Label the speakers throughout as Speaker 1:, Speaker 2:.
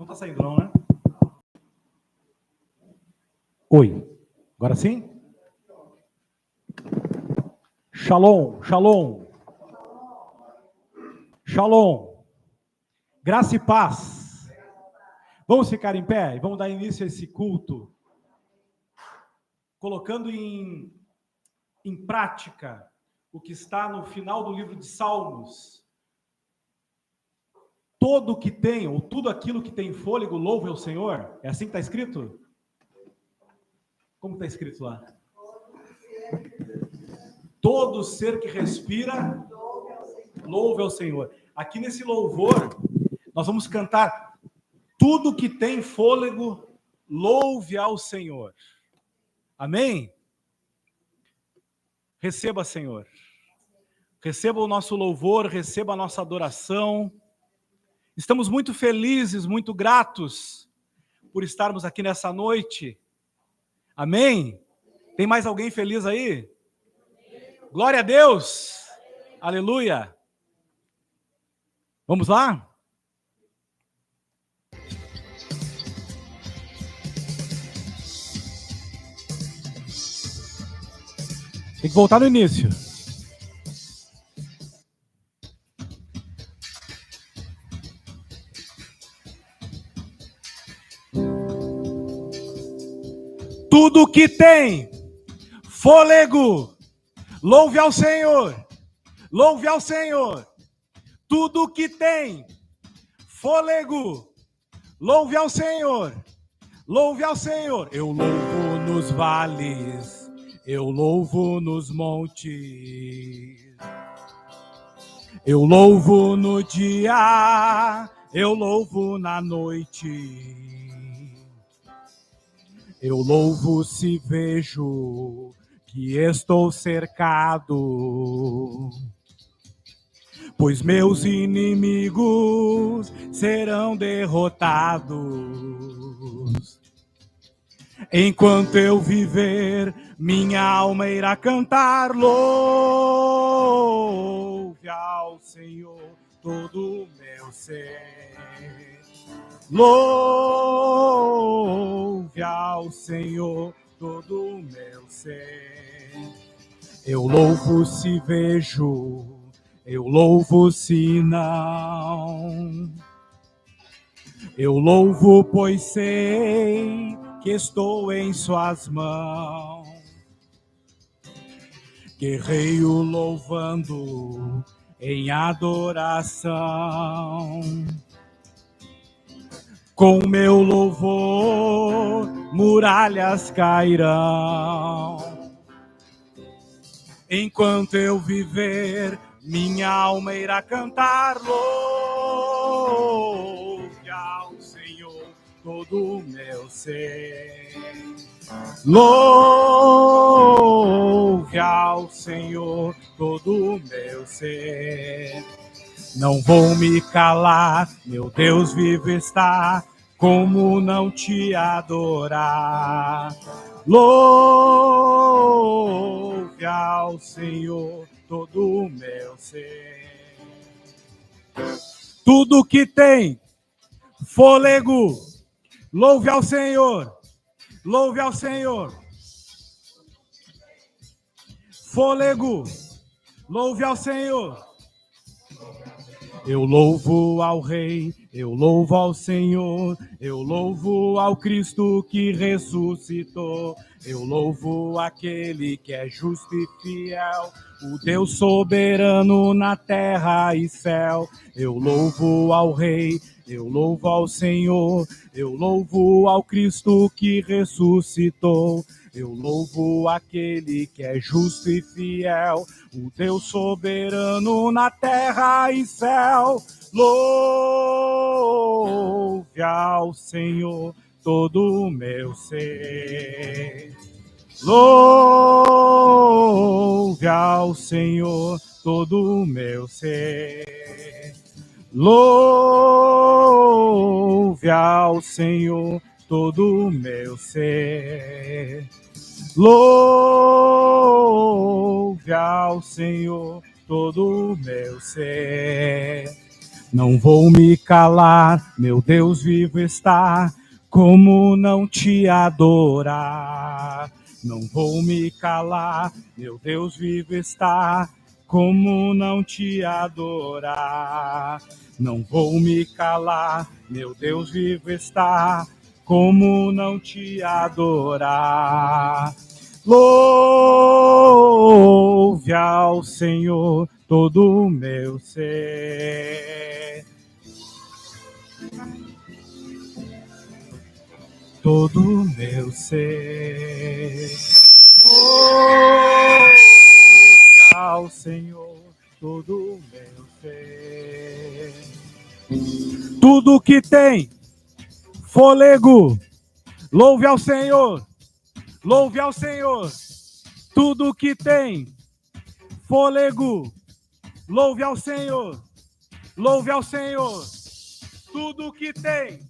Speaker 1: Não está saindo não, né? Oi. Agora sim? Shalom, shalom. Shalom. Graça e paz. Vamos ficar em pé e vamos dar início a esse culto, colocando em prática o que está no final do livro de Salmos. Todo o que tem, ou tudo aquilo que tem fôlego, louve ao Senhor. É assim que está escrito? Como está escrito lá? Todo ser que respira, louve ao Senhor. Aqui nesse louvor, nós vamos cantar tudo que tem fôlego, louve ao Senhor. Amém? Receba, Senhor. Receba o nosso louvor, receba a nossa adoração. Estamos muito felizes, muito gratos por estarmos aqui nessa noite. Amém? Tem mais alguém feliz aí? Glória a Deus! Aleluia! Vamos lá? Tem que voltar no início. Tudo que tem fôlego, louve ao Senhor. Louve ao Senhor. Tudo que tem fôlego, louve ao Senhor. Louve ao Senhor. Eu louvo nos vales, eu louvo nos montes. Eu louvo no dia, eu louvo na noite. Eu louvo se vejo que estou cercado, pois meus inimigos serão derrotados. Enquanto eu viver, minha alma irá cantar, louve ao Senhor todo o meu ser. Louve ao Senhor todo o meu ser. Eu louvo se vejo, eu louvo se não. Eu louvo pois sei que estou em suas mãos. Guerreio louvando em adoração. Com meu louvor, muralhas cairão. Enquanto eu viver, minha alma irá cantar, louve ao Senhor todo o meu ser. Louve ao Senhor todo o meu ser. Não vou me calar, meu Deus vivo está, como não te adorar? Louve ao Senhor todo o meu ser. Tudo que tem fôlego, louve ao Senhor. Louve ao Senhor. Fôlego, louve ao Senhor. Eu louvo ao Rei, eu louvo ao Senhor, eu louvo ao Cristo que ressuscitou, eu louvo aquele que é justo e fiel, o Deus soberano na terra e céu. Eu louvo ao Rei, eu louvo ao Senhor, eu louvo ao Cristo que ressuscitou, eu louvo aquele que é justo e fiel, o Deus soberano na terra e céu. Louve ao Senhor todo o meu ser. Louve ao Senhor todo o meu ser. Louve ao Senhor todo o meu ser. Louve ao Senhor todo o meu ser. Não vou me calar, meu Deus vivo está, como não te adorar? Não vou me calar, meu Deus vivo está, como não te adorar? Não vou me calar, meu Deus vivo está, como não te adorar? Louve ao Senhor todo o meu ser, todo o meu ser. Louve ao Senhor todo o meu ser. Tudo que tem fôlego, louve ao Senhor, louve ao Senhor. Tudo que tem fôlego, louve ao Senhor, louve ao Senhor. Tudo que tem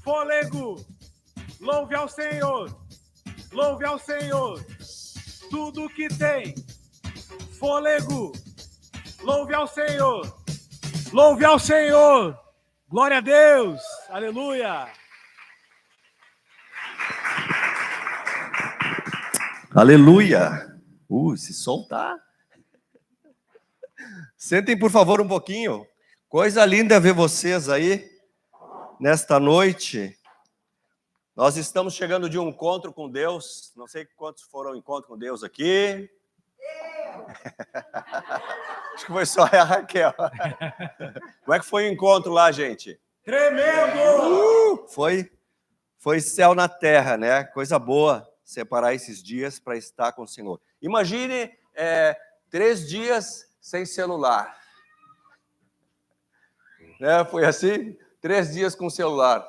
Speaker 1: fôlego, louve ao Senhor, louve ao Senhor. Tudo que tem fôlego, louve ao Senhor, louve ao Senhor. Glória a Deus, aleluia.
Speaker 2: Aleluia. Se soltar. Sentem, por favor, um pouquinho. Coisa linda ver vocês aí nesta noite. Nós estamos chegando de um encontro com Deus. Não sei quantos foram ao encontro com Deus aqui. Acho que foi só a Raquel. Como é que foi o encontro lá, gente?
Speaker 1: Tremendo!
Speaker 2: Foi céu na terra, né? Coisa boa separar esses dias para estar com o Senhor. Imagine 3 dias sem celular. Né? Foi assim? 3 dias com celular.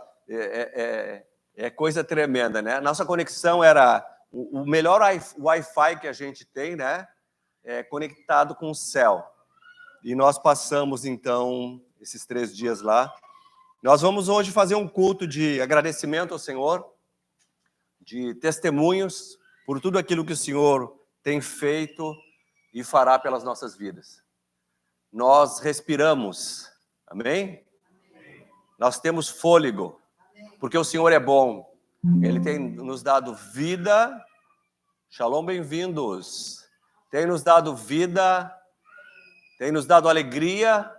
Speaker 2: É coisa tremenda, né? Nossa conexão era o melhor Wi-Fi que a gente tem, né? Conectado com o céu. E nós passamos, então, esses 3 dias lá. Nós vamos hoje fazer um culto de agradecimento ao Senhor, de testemunhos por tudo aquilo que o Senhor tem feito e fará pelas nossas vidas. Nós respiramos, amém? Nós temos fôlego, porque o Senhor é bom. Ele tem nos dado vida. Shalom, bem-vindos. Tem nos dado vida, tem nos dado alegria,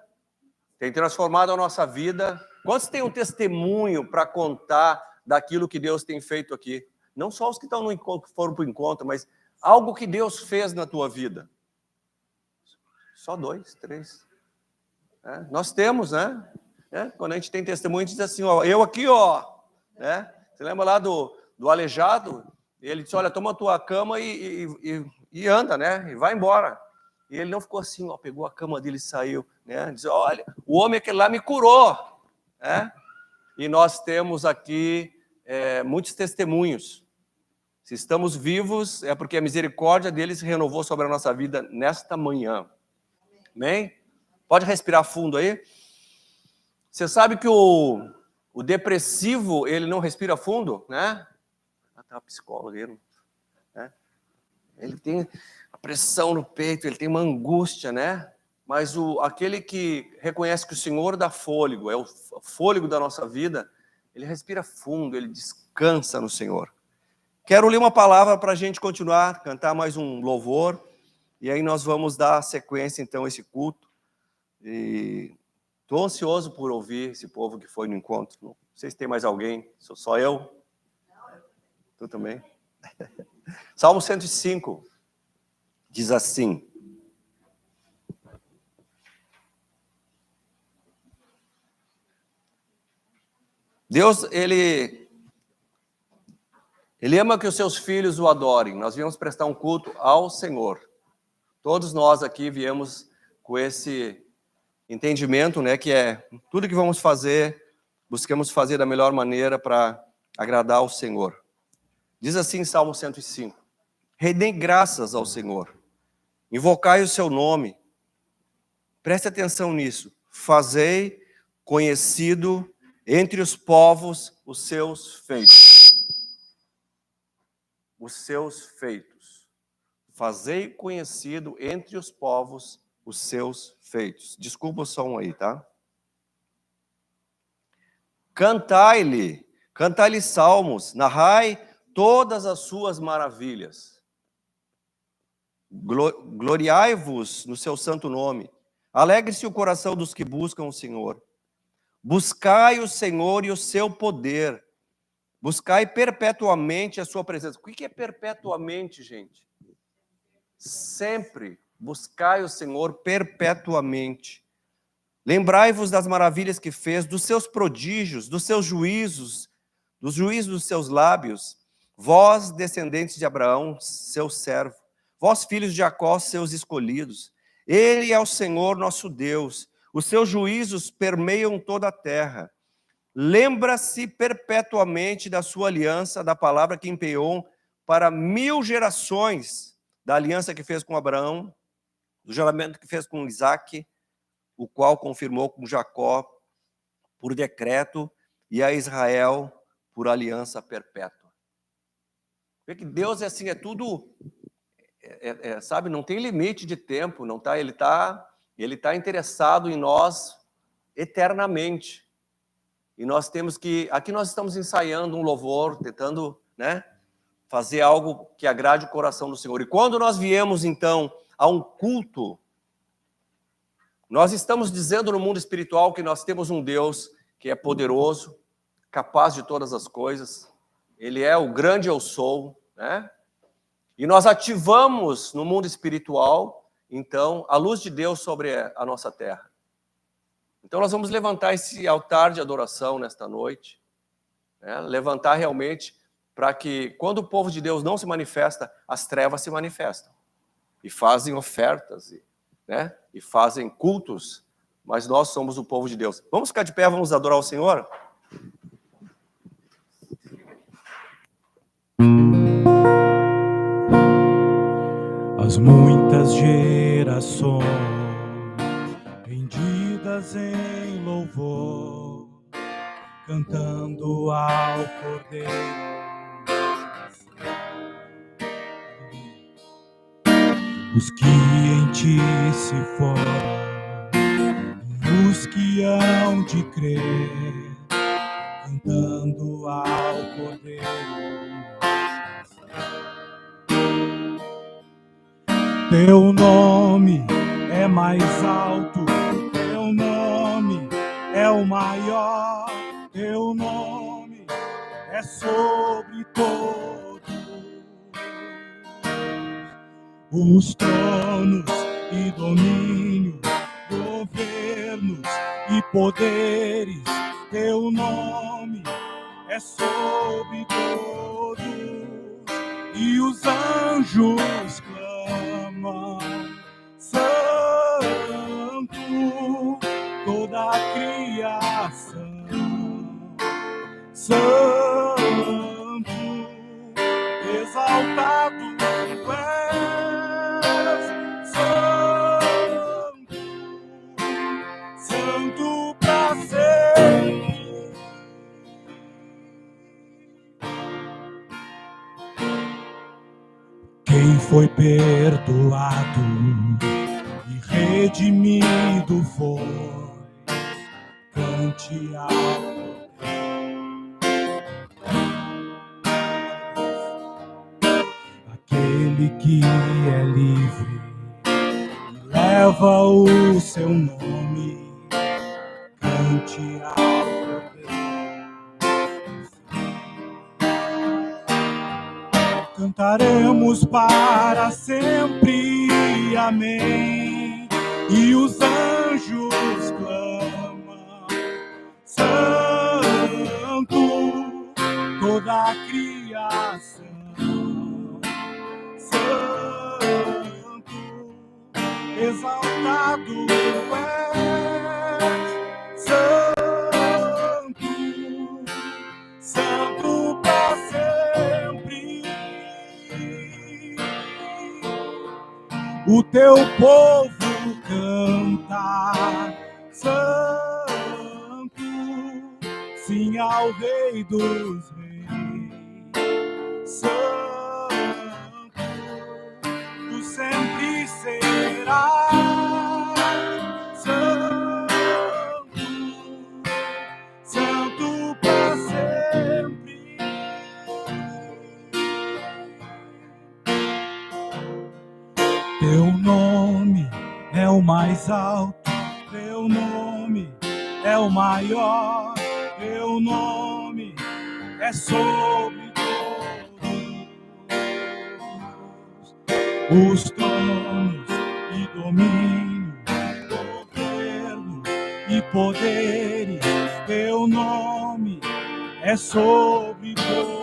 Speaker 2: tem transformado a nossa vida. Quantos têm um testemunho para contar daquilo que Deus tem feito aqui? Não só os que estão no encontro, que foram para o encontro, mas algo que Deus fez na tua vida. Só 2, 3. Nós temos, né? Quando a gente tem testemunho, a gente diz assim, ó, eu aqui, ó. Né? Você lembra lá do aleijado? Ele disse, olha, toma a tua cama e anda, né? E vai embora. E ele não ficou assim, ó, pegou a cama dele e saiu. Né? Diz, olha, o homem aquele lá me curou. Né? E nós temos aqui muitos testemunhos. Se estamos vivos, é porque a misericórdia dele se renovou sobre a nossa vida nesta manhã. Amém? Pode respirar fundo aí. Você sabe que o depressivo, ele não respira fundo, né? Tá a psicóloga aí, né? Ele tem a pressão no peito, ele tem uma angústia, né? Mas aquele que reconhece que o Senhor dá fôlego, é o fôlego da nossa vida, ele respira fundo, ele descansa no Senhor. Quero ler uma palavra para a gente continuar, cantar mais um louvor, e aí nós vamos dar sequência, então, a esse culto. E estou ansioso por ouvir esse povo que foi no encontro. Não sei se tem mais alguém, sou só eu? Tu também? Salmo 105 diz assim: Deus, ele ama que os seus filhos o adorem. Nós viemos prestar um culto ao Senhor. Todos nós aqui viemos com esse entendimento, né, que tudo que vamos fazer, busquemos fazer da melhor maneira para agradar ao Senhor. Diz assim Salmo 105: Rendei graças ao Senhor, invocai o seu nome. Preste atenção nisso. Fazei conhecido entre os povos os seus feitos. Os seus feitos. Fazei conhecido entre os povos os seus feitos. Desculpa o som aí, tá? cantai-lhe salmos, narrai todas as suas maravilhas. Gloriai-vos no seu santo nome. Alegre-se o coração dos que buscam o Senhor. Buscai o Senhor e o seu poder. Buscai perpetuamente a sua presença. O que é perpetuamente, gente? Sempre. Buscai o Senhor perpetuamente. Lembrai-vos das maravilhas que fez, dos seus prodígios, dos seus juízos, dos juízos dos seus lábios. Vós, descendentes de Abraão, seu servo. Vós, filhos de Jacó, seus escolhidos. Ele é o Senhor nosso Deus. Os seus juízos permeiam toda a terra. Lembra-se perpetuamente da sua aliança, da palavra que empenhou para 1000 gerações, da aliança que fez com Abraão, do juramento que fez com Isaque, o qual confirmou com Jacó por decreto e a Israel por aliança perpétua. Vê que Deus é assim, é tudo, sabe, não tem limite de tempo, não tá, ele tá interessado em nós eternamente. E nós temos que, aqui nós estamos ensaiando um louvor, tentando, né, fazer algo que agrade o coração do Senhor. E quando nós viemos, então, a um culto, nós estamos dizendo no mundo espiritual que nós temos um Deus que é poderoso, capaz de todas as coisas. Ele é o grande eu sou, né? E nós ativamos no mundo espiritual, então, a luz de Deus sobre a nossa terra. Então, nós vamos levantar esse altar de adoração nesta noite, né? Levantar realmente para que, quando o povo de Deus não se manifesta, as trevas se manifestam e fazem ofertas, né? E fazem cultos, mas nós somos o povo de Deus. Vamos ficar de pé, vamos adorar o Senhor?
Speaker 1: As muitas gerações rendidas em louvor, cantando ao Cordeiro. Os que em ti se foram, os que hão de crer, cantando ao Cordeiro. Teu nome é mais alto, teu nome é o maior, teu nome é sobre todos os tronos e domínios, governos e poderes. Teu nome é sobre todos e os anjos clamam, santo, toda a criação, santo, exaltado és, santo, santo pra sempre. Quem foi perdoado e redimido foi, cante alto. Aquele que é livre e leva o seu nome, cante alto. Cantaremos para sempre, amém. E os anjos clamam, santo, toda a criação, santo, exaltado és, santo, santo para sempre. O teu povo canta, santo, sim ao Rei dos Reis, santo, tu sempre serás, santo, santo mais alto, teu nome é o maior, teu nome é sobre todos os tronos e domínio, governo e poderes, teu nome é sobre todos.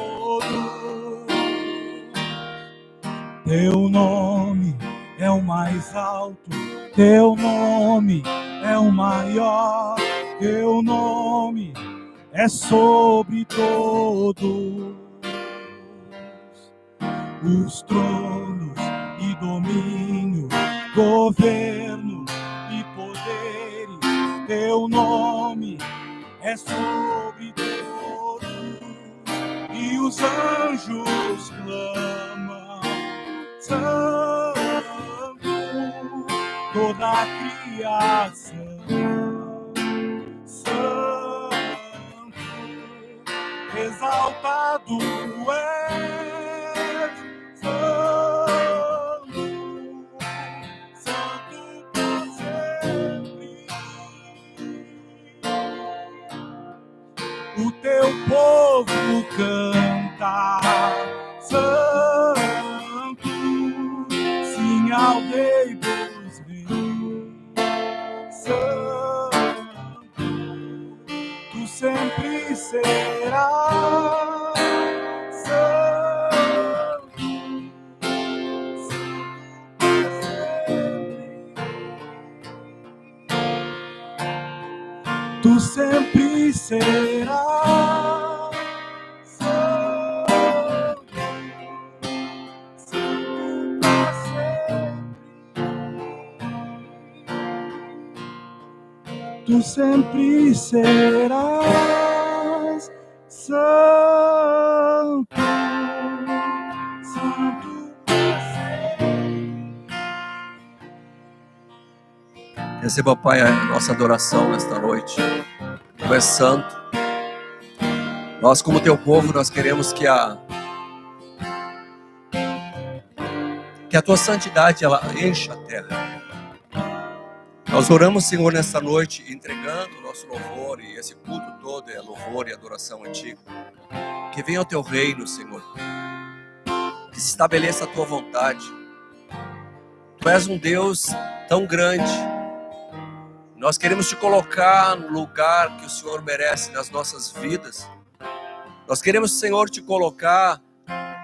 Speaker 1: Teu nome é o mais alto, teu nome é o maior, teu nome é sobre todos os tronos e domínio, governo e poderes, teu nome é sobre todos, e os anjos clamam, santo, toda a criação, santo, exaltado és, santo, santo por sempre. O teu povo canta, santo, sim ao Rei dos Reis, santo, tu sempre serás, santo, santo, tu sempre serás, santo, santo para sempre. Tu sempre serás, santo, santo para sempre.
Speaker 2: Receba, Pai, a nossa adoração nesta noite. Tu és santo. Nós, como teu povo, nós queremos que a tua santidade ela encha a terra. Nós oramos, Senhor, nesta noite, entregando o nosso louvor, e esse culto todo é louvor e adoração a Ti. Que venha o Teu reino, Senhor. Que se estabeleça a Tua vontade. Tu és um Deus tão grande. Nós queremos Te colocar no lugar que o Senhor merece nas nossas vidas. Nós queremos, Senhor, Te colocar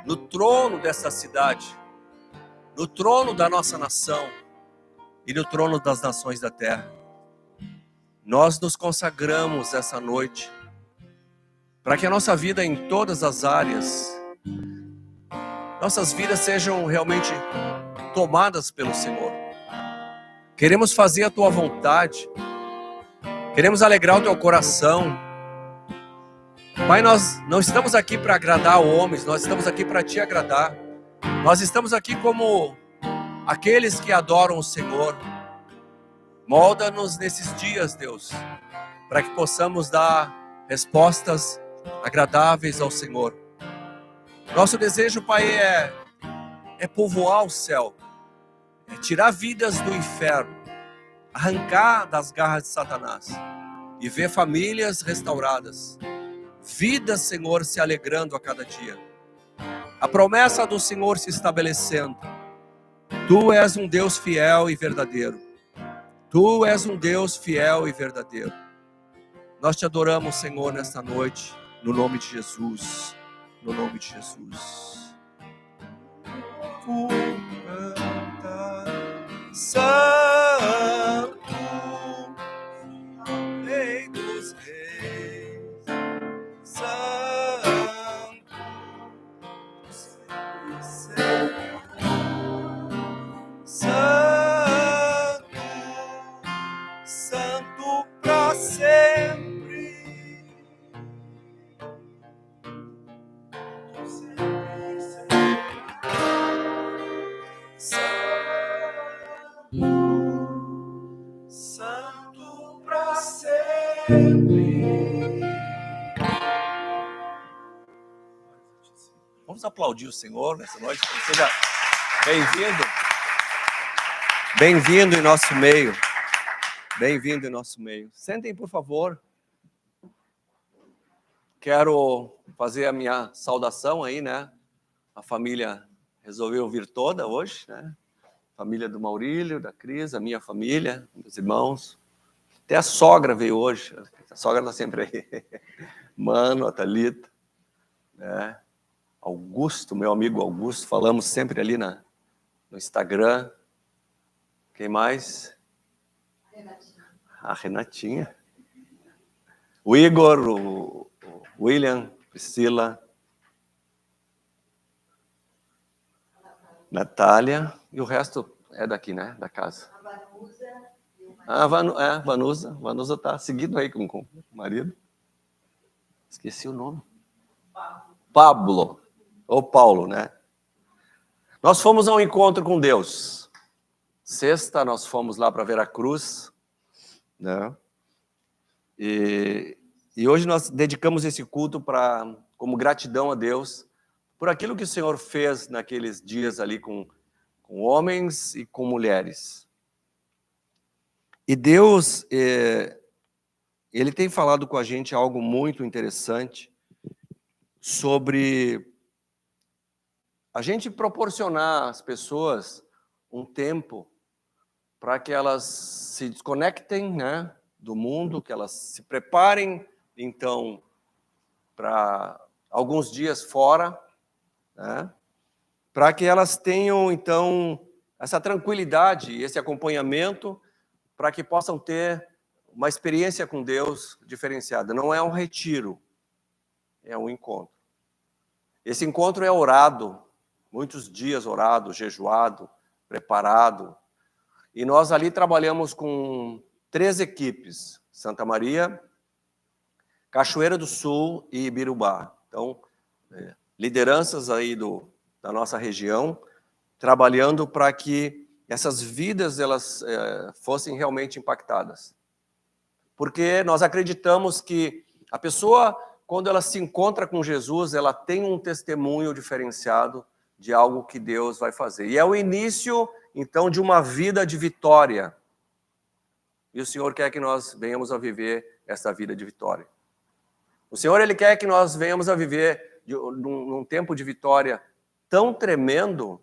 Speaker 2: no trono dessa cidade, no trono da nossa nação e no trono das nações da terra. Nós nos consagramos essa noite para que a nossa vida em todas as áreas, nossas vidas sejam realmente tomadas pelo Senhor. Queremos fazer a Tua vontade, queremos alegrar o Teu coração. Pai, nós não estamos aqui para agradar homens, nós estamos aqui para Te agradar. Nós estamos aqui como aqueles que adoram o Senhor. Molda-nos nesses dias, Deus, para que possamos dar respostas agradáveis ao Senhor. Nosso desejo, Pai, é povoar o céu, é tirar vidas do inferno, arrancar das garras de Satanás e ver famílias restauradas, vidas, Senhor, se alegrando a cada dia, a promessa do Senhor se estabelecendo. Tu és um Deus fiel e verdadeiro. Tu és um Deus fiel e verdadeiro. Nós Te adoramos, Senhor, nesta noite, no nome de Jesus. No nome de Jesus. Santo, Rei dos Reis, Santo, Santo, Santo para sempre. Santo para sempre. Vamos aplaudir o Senhor nessa noite. Seja bem-vindo. Bem-vindo em nosso meio. Bem-vindo em nosso meio. Sentem, por favor. Quero fazer a minha saudação aí, né? A família resolveu vir toda hoje, né? Família do Maurílio, da Cris, a minha família, meus irmãos. Até a sogra veio hoje. A sogra está sempre aí. Mano, a Thalita, né? Augusto, meu amigo Augusto, falamos sempre ali no Instagram. Quem mais? A Renatinha. O Igor, o William, Priscila, Natália, e o resto é daqui, né? Da casa. A Vanusa. Vanusa está seguindo aí com o marido. Esqueci o nome. Pablo. Ou Paulo, né? Nós fomos a um encontro com Deus. Sexta, nós fomos lá para Veracruz, né? E hoje nós dedicamos esse culto como gratidão a Deus por aquilo que o Senhor fez naqueles dias ali com homens e com mulheres. E Deus, Ele tem falado com a gente algo muito interessante sobre a gente proporcionar às pessoas um tempo para que elas se desconectem, né, do mundo, que elas se preparem, então, para alguns dias fora, né, para que elas tenham, então, essa tranquilidade, esse acompanhamento, para que possam ter uma experiência com Deus diferenciada. Não é um retiro, é um encontro. Esse encontro é orado, muitos dias orado, jejuado, preparado. E nós ali trabalhamos com 3 equipes, Santa Maria, Cachoeira do Sul e Ibirubá. Então, lideranças aí da nossa região, trabalhando para que essas vidas elas fossem realmente impactadas. Porque nós acreditamos que a pessoa, quando ela se encontra com Jesus, ela tem um testemunho diferenciado de algo que Deus vai fazer. E é o início, então, de uma vida de vitória. E o Senhor quer que nós venhamos a viver essa vida de vitória. O Senhor, Ele quer que nós venhamos a viver num tempo de vitória tão tremendo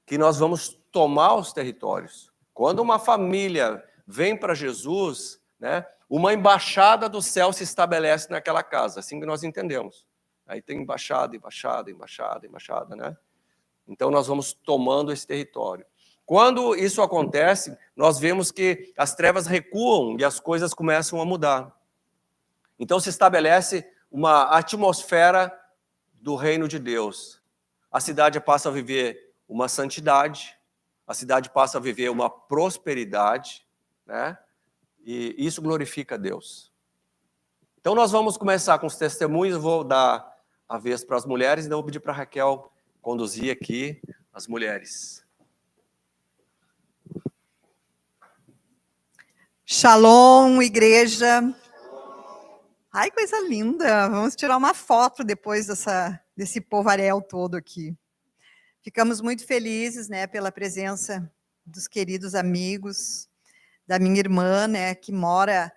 Speaker 2: que nós vamos tomar os territórios. Quando uma família vem para Jesus, né, uma embaixada do céu se estabelece naquela casa, assim que nós entendemos. Aí tem embaixada, né? Então nós vamos tomando esse território. Quando isso acontece, nós vemos que as trevas recuam e as coisas começam a mudar. Então se estabelece uma atmosfera do reino de Deus. A cidade passa a viver uma santidade, a cidade passa a viver uma prosperidade, né? E isso glorifica a Deus. Então nós vamos começar com os testemunhos, eu vou dar a vez para as mulheres, e eu vou pedir para a Raquel conduzir aqui as mulheres.
Speaker 3: Shalom, igreja. Ai, coisa linda. Vamos tirar uma foto depois desse povaréu todo aqui. Ficamos muito felizes, né, pela presença dos queridos amigos, da minha irmã, né, que mora,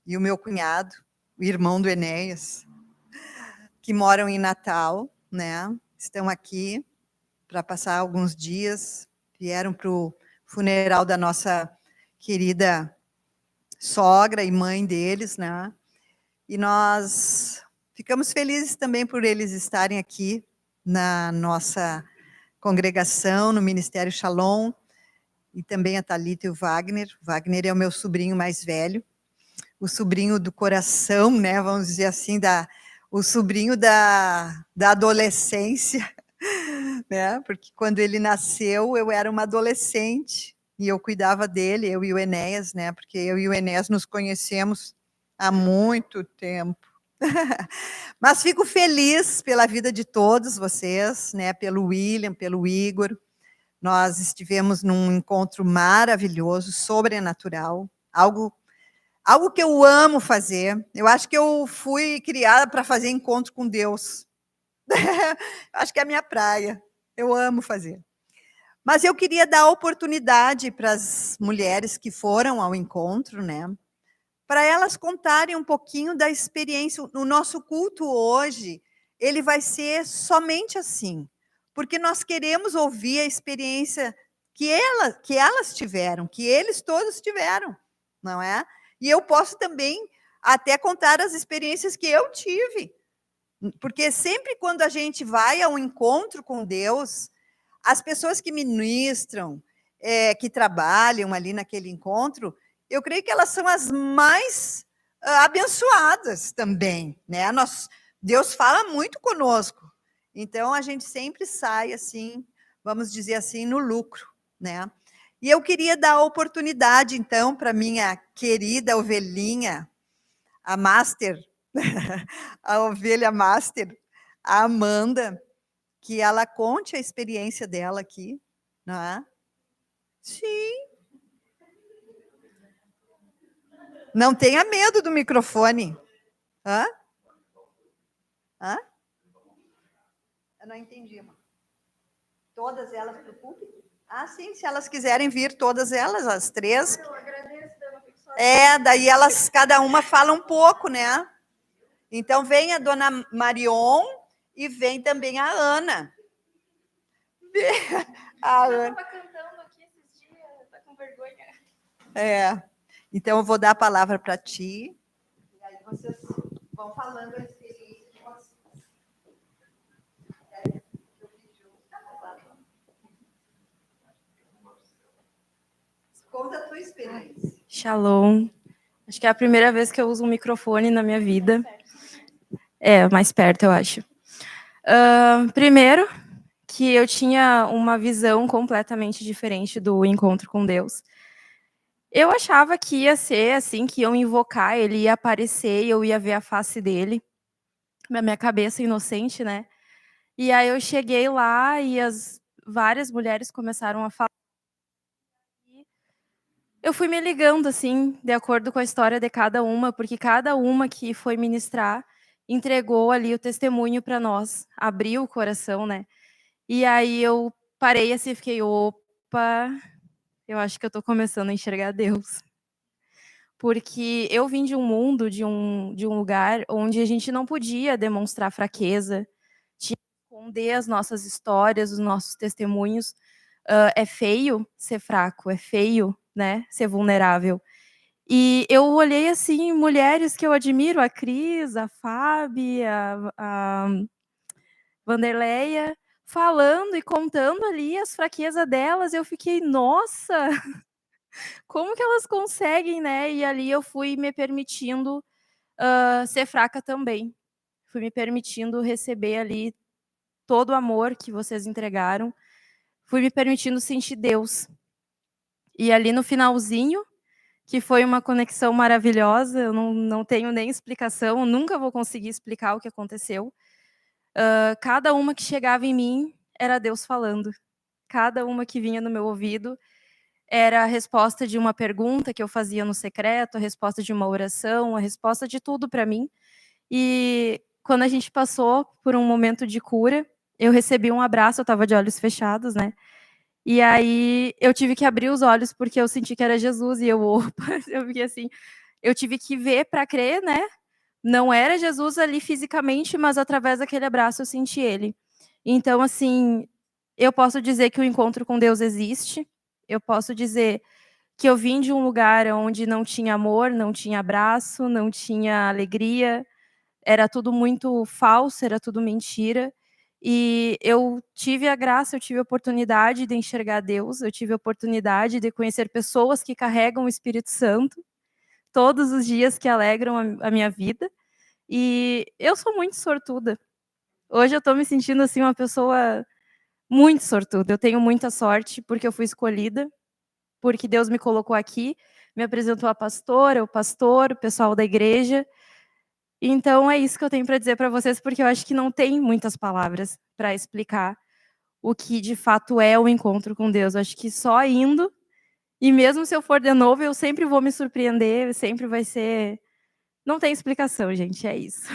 Speaker 3: e o meu cunhado, o irmão do Enéas, que moram em Natal, né, estão aqui para passar alguns dias, vieram para o funeral da nossa querida sogra e mãe deles, né, e nós ficamos felizes também por eles estarem aqui na nossa congregação, no Ministério Shalom, e também a Thalita e o Wagner. O Wagner é o meu sobrinho mais velho, o sobrinho do coração, né, vamos dizer assim, o sobrinho da adolescência, né, porque quando ele nasceu, eu era uma adolescente, e eu cuidava dele, eu e o Enéas, né, porque eu e o Enéas nos conhecemos há muito tempo. Mas fico feliz pela vida de todos vocês, né, pelo William, pelo Igor. Nós estivemos num encontro maravilhoso, sobrenatural, algo que eu amo fazer. Eu acho que eu fui criada para fazer encontro com Deus. Acho que é a minha praia. Eu amo fazer. Mas eu queria dar oportunidade para as mulheres que foram ao encontro, né? Para elas contarem um pouquinho da experiência. O nosso culto hoje, ele vai ser somente assim, porque nós queremos ouvir a experiência que elas tiveram, que eles todos tiveram, não é? E eu posso também até contar as experiências que eu tive, porque sempre quando a gente vai ao encontro com Deus, as pessoas que ministram, que trabalham ali naquele encontro, eu creio que elas são as mais abençoadas também, né? Deus fala muito conosco, então a gente sempre sai assim, vamos dizer assim, no lucro, né? E eu queria dar a oportunidade, então, para minha querida ovelhinha, a Master, a ovelha Master, a Amanda, que ela conte a experiência dela aqui, não é? Sim. Não tenha medo do microfone. Hã? Hã? Eu não entendi, irmão. Todas elas para o público? Ah, sim, se elas quiserem vir, todas elas, as 3. Eu agradeço, daí elas, cada uma fala um pouco, né? Então, vem a dona Marion e vem também a Ana. A Ana. Eu estava cantando aqui esses dias, tá com vergonha. Então, eu vou dar a palavra para ti. E aí vocês vão falando a experiência de vocês. Conta a tua experiência.
Speaker 4: Shalom. Acho que é a primeira vez que eu uso um microfone na minha vida. Mais perto, eu acho. Primeiro, que eu tinha uma visão completamente diferente do encontro com Deus. Eu achava que ia ser assim, que iam invocar, ele ia aparecer e eu ia ver a face dele. Na minha cabeça inocente, né? E aí eu cheguei lá e as várias mulheres começaram a falar. Eu fui me ligando, assim, de acordo com a história de cada uma, porque cada uma que foi ministrar entregou ali o testemunho para nós, abriu o coração, né? E aí eu parei assim, fiquei, opa, eu acho que eu estou começando a enxergar Deus. Porque eu vim de um mundo, de um lugar onde a gente não podia demonstrar fraqueza, tinha que esconder as nossas histórias, os nossos testemunhos. É feio ser fraco, é feio, né, ser vulnerável. E eu olhei, assim, mulheres que eu admiro, a Cris, a Fábio, a Vanderleia, falando e contando ali as fraquezas delas, eu fiquei, nossa, como que elas conseguem, né? E ali eu fui me permitindo ser fraca também. Fui me permitindo receber ali todo o amor que vocês entregaram. Fui me permitindo sentir Deus. E ali no finalzinho, que foi uma conexão maravilhosa, eu não tenho nem explicação, nunca vou conseguir explicar o que aconteceu. Cada uma que chegava em mim era Deus falando. Cada uma que vinha no meu ouvido era a resposta de uma pergunta que eu fazia no secreto, a resposta de uma oração, a resposta de tudo para mim. E quando a gente passou por um momento de cura, eu recebi um abraço, eu estava de olhos fechados, né? E aí eu tive que abrir os olhos porque eu senti que era Jesus e eu fiquei assim, eu tive que ver para crer, né? Não era Jesus ali fisicamente, mas através daquele abraço eu senti ele. Então, assim, eu posso dizer que o encontro com Deus existe. Eu posso dizer que eu vim de um lugar onde não tinha amor, não tinha abraço, não tinha alegria. Era tudo muito falso, era tudo mentira. E eu tive a graça, eu tive a oportunidade de enxergar Deus, eu tive a oportunidade de conhecer pessoas que carregam o Espírito Santo todos os dias, que alegram a minha vida. E eu sou muito sortuda. Hoje eu estou me sentindo assim uma pessoa muito sortuda. Eu tenho muita sorte porque eu fui escolhida, porque Deus me colocou aqui, me apresentou a pastora, o pastor, o pessoal da igreja. Então é isso que eu tenho para dizer para vocês, porque eu acho que não tem muitas palavras para explicar o que de fato é o encontro com Deus. Eu acho que só indo, e mesmo se eu for de novo, eu sempre vou me surpreender, sempre vai ser... Não tem explicação, gente, é isso.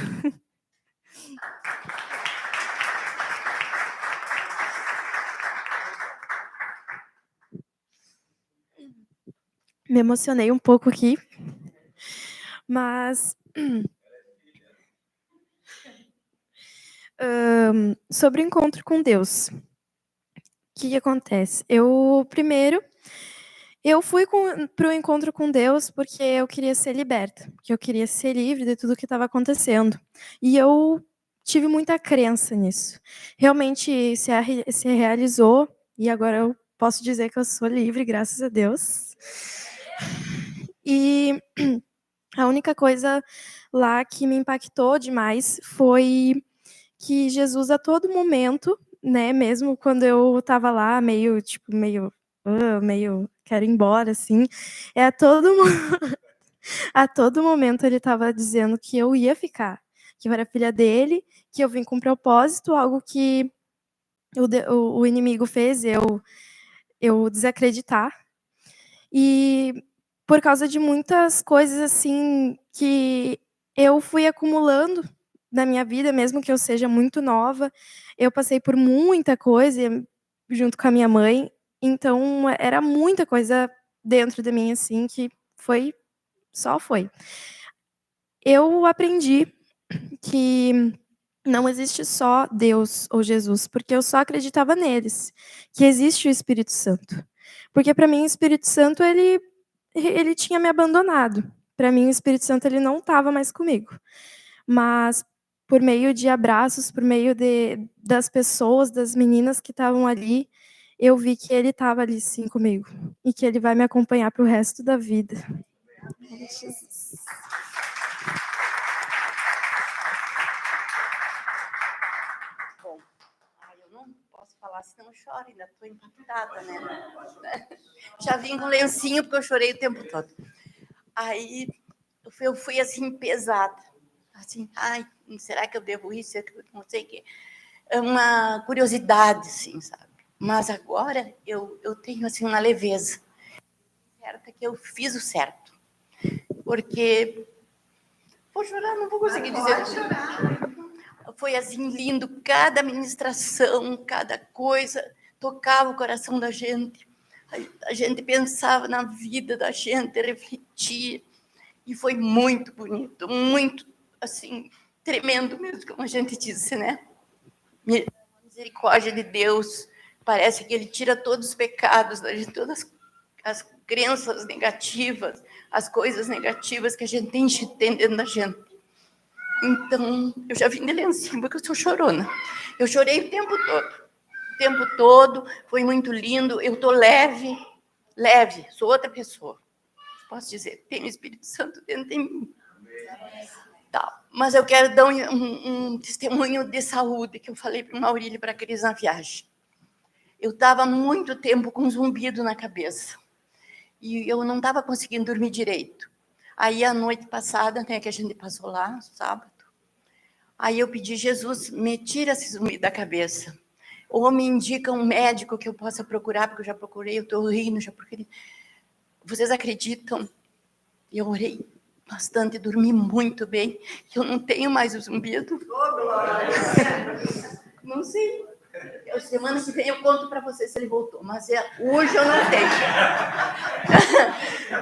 Speaker 5: Me emocionei um pouco aqui, mas sobre o encontro com Deus, o que acontece? Primeiro, eu fui para o encontro com Deus porque eu queria ser liberta, porque eu queria ser livre de tudo que estava acontecendo. E eu tive muita crença nisso. Realmente se realizou, e agora eu posso dizer que eu sou livre, graças a Deus. E a única coisa lá que me impactou demais foi que Jesus, a todo momento, né, mesmo quando eu estava lá meio quero ir embora, assim, a todo momento ele estava dizendo que eu ia ficar, que eu era filha dele, que eu vim com propósito, algo que o inimigo fez eu desacreditar. E por causa de muitas coisas, assim, que eu fui acumulando na minha vida, mesmo que eu seja muito nova, eu passei por muita coisa junto com a minha mãe, então era muita coisa dentro de mim, assim, que só foi. Eu aprendi que não existe só Deus ou Jesus, porque eu só acreditava neles, que existe o Espírito Santo. Porque para mim o Espírito Santo ele tinha me abandonado. Para mim o Espírito Santo ele não estava mais comigo. Mas por meio de abraços, por meio das pessoas, das meninas que estavam ali, eu vi que ele estava ali sim comigo e que ele vai me acompanhar para o resto da vida.
Speaker 6: Bom, eu não posso falar, senão eu choro, ainda estou impactada, né? Já vim com lencinho, porque eu chorei o tempo todo. Aí eu fui assim, pesada. Assim, ai, será que eu devo isso? Não sei o quê. É uma curiosidade, assim, sabe? Mas agora eu tenho, assim, uma leveza. Certa que eu fiz o certo. Porque... Vou chorar, não vou conseguir dizer. Pode chorar. Foi assim lindo, cada ministração, cada coisa tocava o coração da gente. A gente pensava na vida da gente, refletia. E foi muito bonito, muito, assim, tremendo mesmo, como a gente disse, né? A misericórdia de Deus, parece que Ele tira todos os pecados da gente, todas as crenças negativas, as coisas negativas que a gente tem dentro da gente. Então, eu já vim de lencinho, porque eu sou chorona. Eu chorei o tempo todo, foi muito lindo, eu estou leve, sou outra pessoa. Posso dizer, tem o Espírito Santo dentro de mim. Tá. Mas eu quero dar um testemunho de saúde, que eu falei para o Maurílio e para a Cris na viagem. Eu estava muito tempo com um zumbido na cabeça, e eu não estava conseguindo dormir direito. Aí, a noite passada, né, que a gente passou lá, sábado, aí eu pedi, Jesus, me tira esse zumbido da cabeça. Ou me indica um médico que eu possa procurar, porque eu já procurei, eu estou rindo, já procurei. Vocês acreditam? Eu orei bastante, dormi muito bem, que eu não tenho mais o zumbido. Não sei. Semana que vem eu conto para vocês se ele voltou, mas hoje eu não tenho.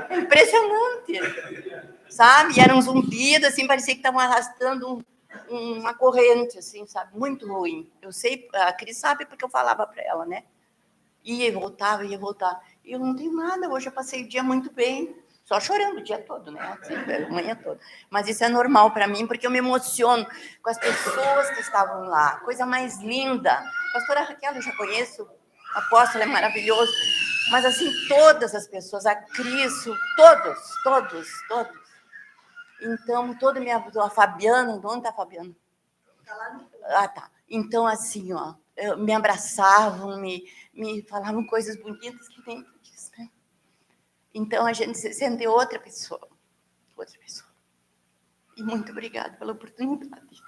Speaker 6: É impressionante. Sabe? E era um zumbido, assim, parecia que estavam arrastando uma corrente, assim, sabe? Muito ruim. Eu sei, a Cris sabe porque eu falava para ela, né? Ia e voltava. E eu não tenho nada, hoje eu passei o dia muito bem, só chorando o dia todo, né? Assim, a manhã toda. Mas isso é normal para mim, porque eu me emociono com as pessoas que estavam lá. Coisa mais linda. A pastora Raquel eu já conheço, a apóstola é maravilhoso. Mas, assim, todas as pessoas, a Cris, todos. Então, a Fabiana, onde está a Fabiana? Ah, tá. Então, assim, ó, me abraçavam, me falavam coisas bonitas que tem disso, né? Então, a gente se sente outra pessoa. E muito obrigada pela oportunidade.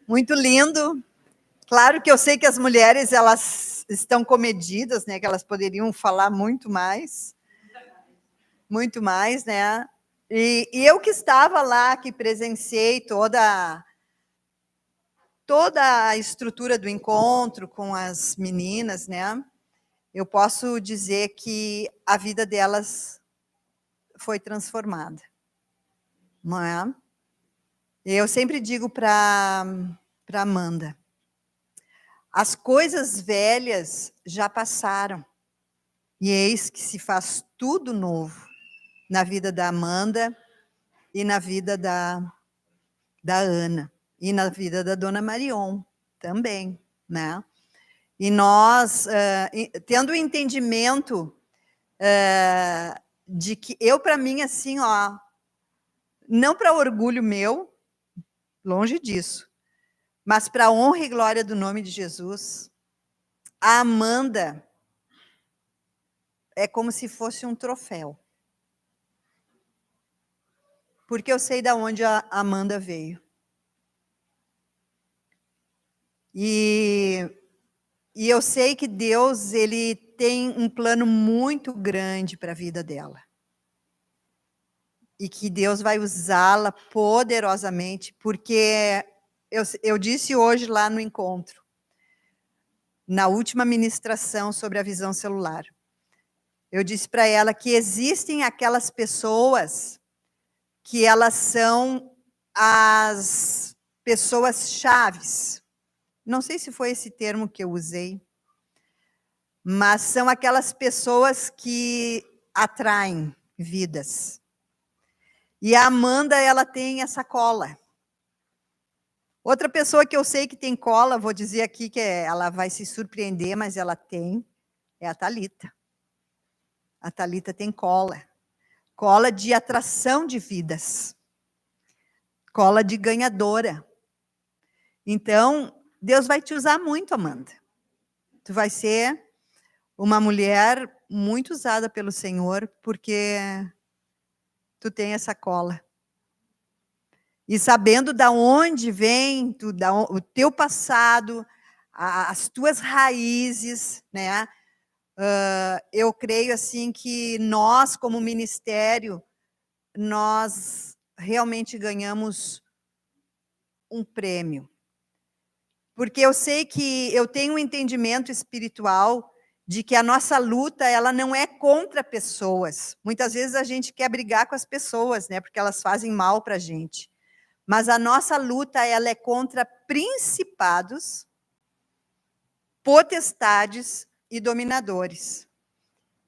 Speaker 3: Muito lindo. Claro que eu sei que as mulheres, elas estão comedidas, né? Que elas poderiam falar muito mais, né? E eu que estava lá, que presenciei toda toda a estrutura do encontro com as meninas, né? Eu posso dizer que a vida delas foi transformada, não é? Eu sempre digo para Amanda, as coisas velhas já passaram, e eis que se faz tudo novo na vida da Amanda e na vida da Ana, e na vida da Dona Marion também, né? E nós, tendo o entendimento de que eu, para mim, assim, ó, não para orgulho meu, longe disso, mas para a honra e glória do nome de Jesus, a Amanda é como se fosse um troféu. Porque eu sei de onde a Amanda veio. E eu sei que Deus, ele tem um plano muito grande para a vida dela. E que Deus vai usá-la poderosamente, porque eu disse hoje lá no encontro, na última ministração sobre a visão celular, eu disse para ela que existem aquelas pessoas que elas são as pessoas chaves. Não sei se foi esse termo que eu usei, mas são aquelas pessoas que atraem vidas. E a Amanda, ela tem essa cola. Outra pessoa que eu sei que tem cola, vou dizer aqui que ela vai se surpreender, mas ela tem, é a Thalita. A Thalita tem cola. Cola de atração de vidas. Cola de ganhadora. Então, Deus vai te usar muito, Amanda. Tu vai ser uma mulher muito usada pelo Senhor, porque tu tem essa cola. E sabendo da onde vem o teu passado, as tuas raízes, né? Eu creio assim que nós, como ministério, nós realmente ganhamos um prêmio. Porque eu sei que eu tenho um entendimento espiritual de que a nossa luta, ela não é contra pessoas. Muitas vezes a gente quer brigar com as pessoas, né? Porque elas fazem mal para a gente. Mas a nossa luta, ela é contra principados, potestades e dominadores.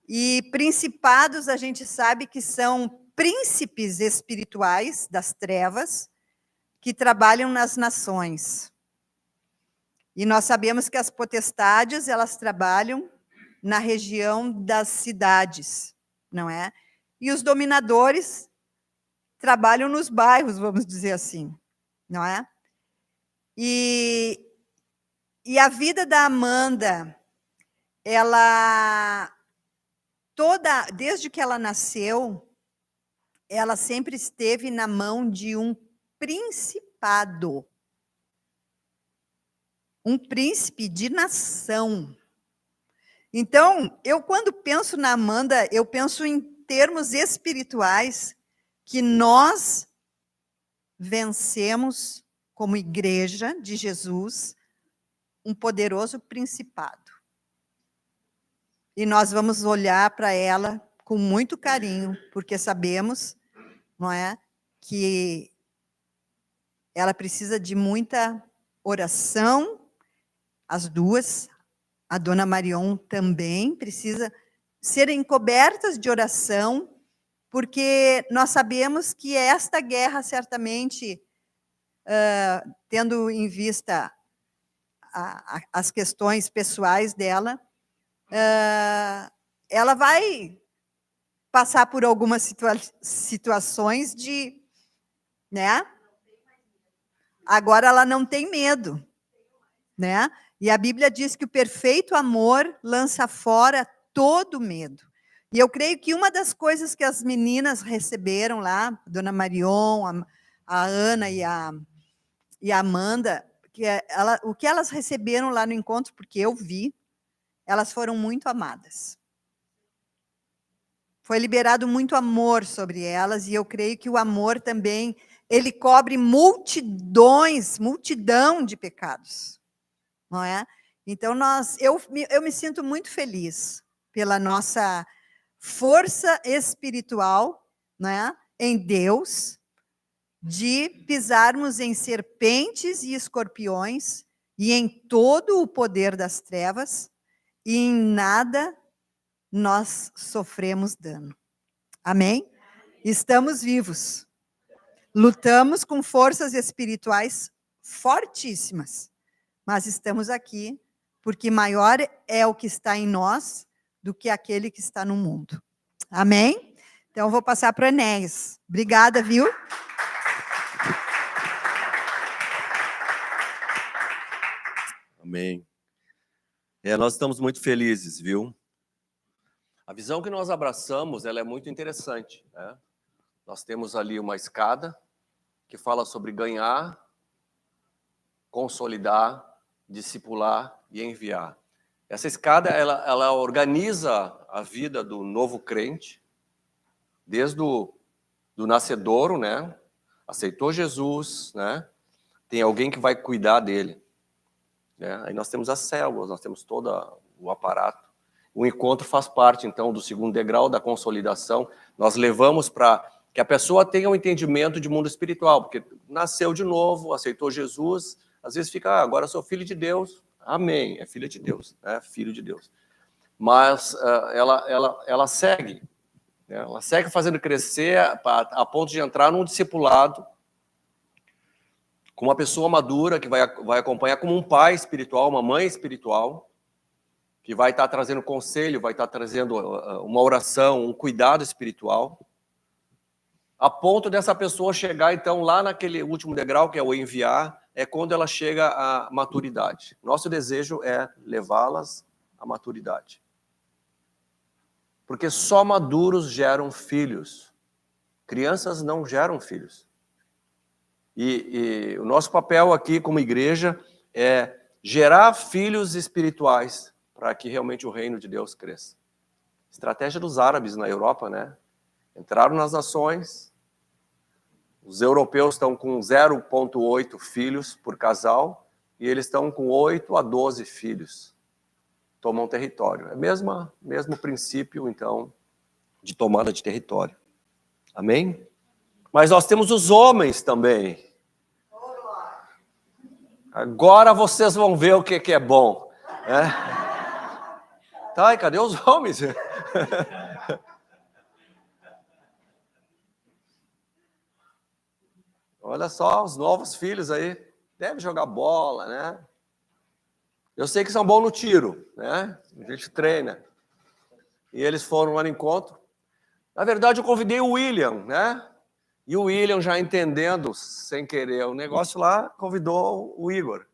Speaker 3: E principados, a gente sabe que são príncipes espirituais das trevas que trabalham nas nações. E nós sabemos que as potestades, elas trabalham na região das cidades, não é? E os dominadores trabalham nos bairros, vamos dizer assim, não é? E a vida da Amanda, ela desde que ela nasceu, ela sempre esteve na mão de um principado. Um príncipe de nação. Então, eu quando penso na Amanda, eu penso em termos espirituais que nós vencemos como igreja de Jesus um poderoso principado. E nós vamos olhar para ela com muito carinho, porque sabemos, não é, que ela precisa de muita oração, as duas, a Dona Marion também precisa serem cobertas de oração, porque nós sabemos que esta guerra, certamente, tendo em vista as questões pessoais dela, ela vai passar por algumas situações de, né? Agora ela não tem medo, né? E a Bíblia diz que o perfeito amor lança fora todo medo. E eu creio que uma das coisas que as meninas receberam lá, a Dona Marion, a Ana e a Amanda, o que elas receberam lá no encontro, porque eu vi, elas foram muito amadas. Foi liberado muito amor sobre elas, e eu creio que o amor também ele cobre multidão de pecados, não é? Então, eu me sinto muito feliz pela nossa força espiritual, né, em Deus, de pisarmos em serpentes e escorpiões e em todo o poder das trevas, e em nada nós sofremos dano. Amém? Estamos vivos. Lutamos com forças espirituais fortíssimas, mas estamos aqui porque maior é o que está em nós do que aquele que está no mundo. Amém? Então, eu vou passar para o Enéas. Obrigada, viu?
Speaker 2: Amém. Nós estamos muito felizes, viu? A visão que nós abraçamos, ela é muito interessante, né? Nós temos ali uma escada que fala sobre ganhar, consolidar, discipular e enviar. Essa escada, ela organiza a vida do novo crente, desde do nascedouro, né? Aceitou Jesus, né? Tem alguém que vai cuidar dele, né? Aí nós temos as células, nós temos todo o aparato. O encontro faz parte, então, do segundo degrau da consolidação. Nós levamos para que a pessoa tenha um entendimento de mundo espiritual, porque nasceu de novo, aceitou Jesus, às vezes fica, agora eu sou filho de Deus, amém, é filha de Deus, né? Filho de Deus. Mas ela segue, né? Ela segue fazendo crescer a ponto de entrar num discipulado com uma pessoa madura que vai acompanhar como um pai espiritual, uma mãe espiritual, que vai estar trazendo conselho, vai estar trazendo uma oração, um cuidado espiritual, a ponto dessa pessoa chegar, então, lá naquele último degrau, que é o enviar, é quando ela chega à maturidade. Nosso desejo é levá-las à maturidade. Porque só maduros geram filhos. Crianças não geram filhos. E o nosso papel aqui como igreja é gerar filhos espirituais para que realmente o reino de Deus cresça. Estratégia dos árabes na Europa, né? Entraram nas nações, os europeus estão com 0,8 filhos por casal, e eles estão com 8 a 12 filhos. Tomam território. É o mesmo princípio, então, de tomada de território. Amém? Mas nós temos os homens também. Agora vocês vão ver o que é bom. Né? Tá, e cadê os homens? Olha só, os novos filhos aí. Devem jogar bola, né? Eu sei que são bons no tiro, né? A gente treina. E eles foram lá no encontro. Na verdade, eu convidei o William, né? E o William, já entendendo, sem querer, o negócio lá, convidou o Igor.